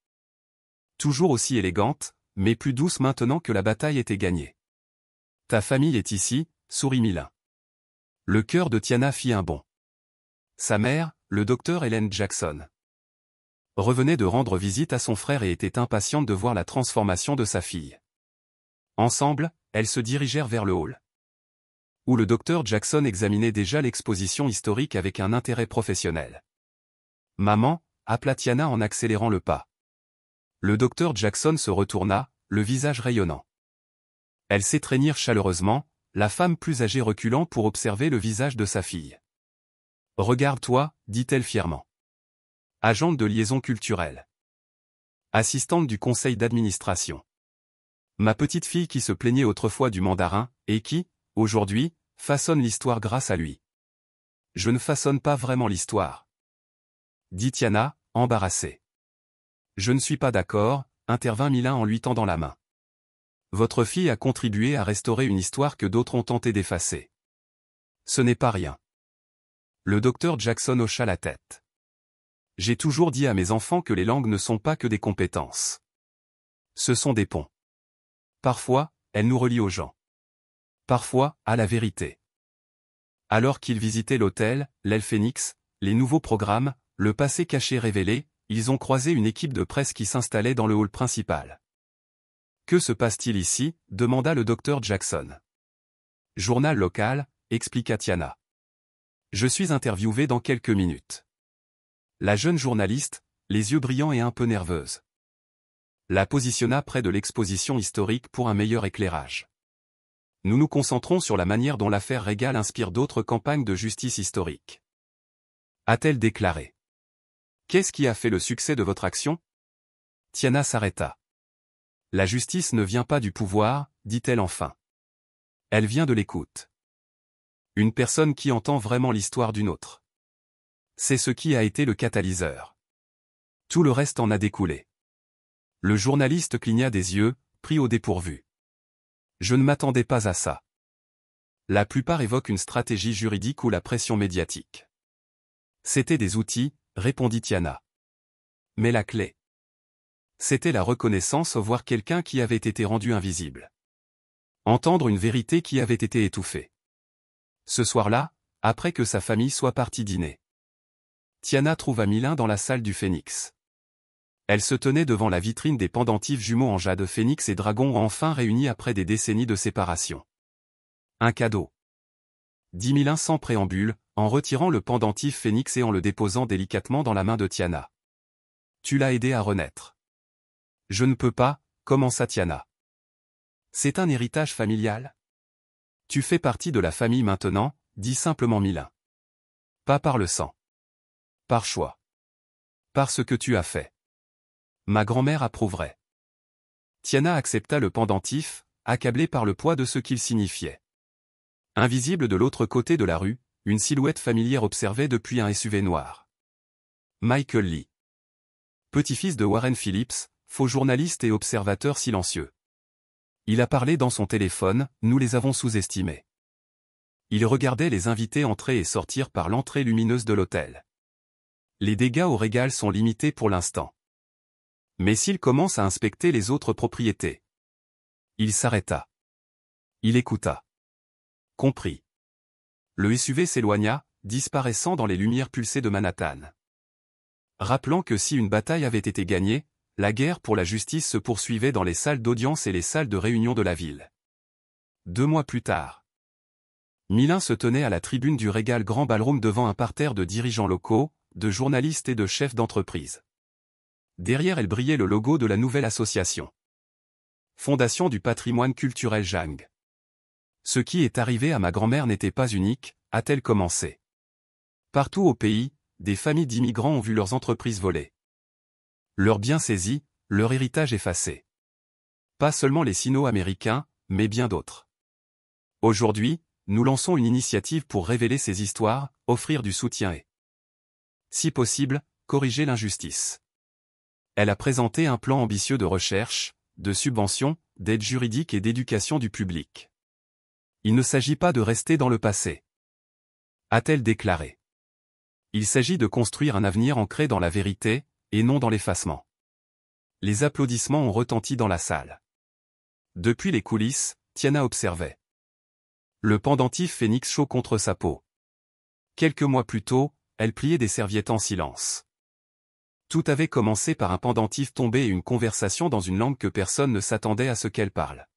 Toujours aussi élégante, mais plus douce maintenant que la bataille était gagnée. « Ta famille est ici », sourit Mylin. Le cœur de Tiana fit un bond. Sa mère, le docteur Helen Jackson, revenait de rendre visite à son frère et était impatiente de voir la transformation de sa fille. Ensemble, elles se dirigèrent vers le hall, où le docteur Jackson examinait déjà l'exposition historique avec un intérêt professionnel. « Maman », appela Tiana en accélérant le pas. Le docteur Jackson se retourna, le visage rayonnant. Elles s'étreignirent chaleureusement, la femme plus âgée reculant pour observer le visage de sa fille. « Regarde-toi », dit-elle fièrement. Agente de liaison culturelle. Assistante du conseil d'administration. Ma petite fille qui se plaignait autrefois du mandarin, et qui, aujourd'hui, façonne l'histoire grâce à lui. Je ne façonne pas vraiment l'histoire, dit Tiana, embarrassée. Je ne suis pas d'accord, intervint Mylin en lui tendant la main. Votre fille a contribué à restaurer une histoire que d'autres ont tenté d'effacer. Ce n'est pas rien. Le docteur Jackson hocha la tête. J'ai toujours dit à mes enfants que les langues ne sont pas que des compétences. Ce sont des ponts. Parfois, elles nous relient aux gens. Parfois, à la vérité. Alors qu'ils visitaient l'hôtel, l'aile Phénix, les nouveaux programmes, le passé caché révélé, ils ont croisé une équipe de presse qui s'installait dans le hall principal. « Que se passe-t-il ici » demanda le docteur Jackson. Journal local, expliqua Tiana. Je suis interviewée dans quelques minutes. La jeune journaliste, les yeux brillants et un peu nerveuse, la positionna près de l'exposition historique pour un meilleur éclairage. Nous nous concentrons sur la manière dont l'affaire Régal inspire d'autres campagnes de justice historique. A-t-elle déclaré. Qu'est-ce qui a fait le succès de votre action? Tiana s'arrêta. La justice ne vient pas du pouvoir, dit-elle enfin. Elle vient de l'écoute. Une personne qui entend vraiment l'histoire d'une autre. C'est ce qui a été le catalyseur. Tout le reste en a découlé. Le journaliste cligna des yeux, pris au dépourvu. Je ne m'attendais pas à ça. La plupart évoquent une stratégie juridique ou la pression médiatique. C'était des outils, répondit Tiana. Mais la clé, c'était la reconnaissance, voir quelqu'un qui avait été rendu invisible. Entendre une vérité qui avait été étouffée. Ce soir-là, après que sa famille soit partie dîner, Tiana trouva Mylin dans la salle du Phénix. Elle se tenait devant la vitrine des pendentifs jumeaux en jade Phénix et Dragon enfin réunis après des décennies de séparation. Un cadeau, dit Mylin sans préambule, en retirant le pendentif Phénix et en le déposant délicatement dans la main de Tiana. Tu l'as aidé à renaître. Je ne peux pas, commença Tiana. C'est un héritage familial. Tu fais partie de la famille maintenant, dit simplement Mylin. Pas par le sang. Par choix. Par ce que tu as fait. Ma grand-mère approuverait. Tiana accepta le pendentif, accablée par le poids de ce qu'il signifiait. Invisible de l'autre côté de la rue, une silhouette familière observait depuis un SUV noir. Michael Lee. Petit-fils de Warren Phillips, faux journaliste et observateur silencieux. Il a parlé dans son téléphone, nous les avons sous-estimés. Il regardait les invités entrer et sortir par l'entrée lumineuse de l'hôtel. Les dégâts au Régal sont limités pour l'instant. Mais s'il commence à inspecter les autres propriétés. Il s'arrêta. Il écouta. Compris. Le SUV s'éloigna, disparaissant dans les lumières pulsées de Manhattan. Rappelant que si une bataille avait été gagnée, la guerre pour la justice se poursuivait dans les salles d'audience et les salles de réunion de la ville. 2 mois plus tard, Mylin se tenait à la tribune du Régal Grand Ballroom devant un parterre de dirigeants locaux, de journalistes et de chefs d'entreprise. Derrière elle brillait le logo de la nouvelle association. Fondation du patrimoine culturel Jang. Ce qui est arrivé à ma grand-mère n'était pas unique, a-t-elle commencé. Partout au pays, des familles d'immigrants ont vu leurs entreprises volées. Leurs biens saisis, leur héritage effacé. Pas seulement les sino-américains, mais bien d'autres. Aujourd'hui, nous lançons une initiative pour révéler ces histoires, offrir du soutien et, si possible, corriger l'injustice. Elle a présenté un plan ambitieux de recherche, de subvention, d'aide juridique et d'éducation du public. Il ne s'agit pas de rester dans le passé, a-t-elle déclaré. Il s'agit de construire un avenir ancré dans la vérité, et non dans l'effacement. Les applaudissements ont retenti dans la salle. Depuis les coulisses, Tiana observait. Le pendentif Phénix chaud contre sa peau. Quelques mois plus tôt, elle pliait des serviettes en silence. Tout avait commencé par un pendentif tombé et une conversation dans une langue que personne ne s'attendait à ce qu'elle parle.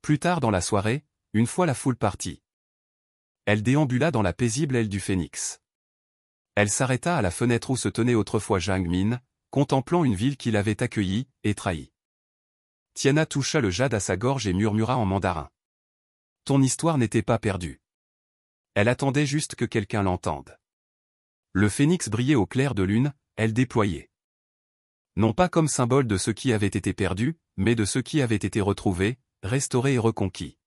Plus tard dans la soirée, une fois la foule partie, elle déambula dans la paisible aile du Phénix. Elle s'arrêta à la fenêtre où se tenait autrefois Jiang Min, contemplant une ville qui l'avait accueillie et trahi. Tiana toucha le jade à sa gorge et murmura en mandarin. Ton histoire n'était pas perdue. Elle attendait juste que quelqu'un l'entende. Le Phénix brillait au clair de lune, elle déployait. Non pas comme symbole de ce qui avait été perdu, mais de ce qui avait été retrouvé, restauré et reconquis.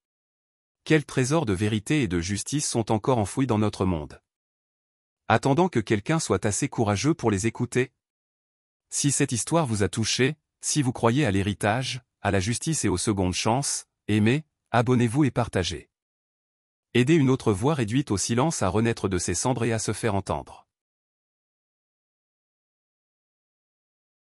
Quels trésors de vérité et de justice sont encore enfouis dans notre monde? Attendant que quelqu'un soit assez courageux pour les écouter. Si cette histoire vous a touché, si vous croyez à l'héritage, à la justice et aux secondes chances, aimez, abonnez-vous et partagez. Aidez une autre voix réduite au silence à renaître de ses cendres et à se faire entendre.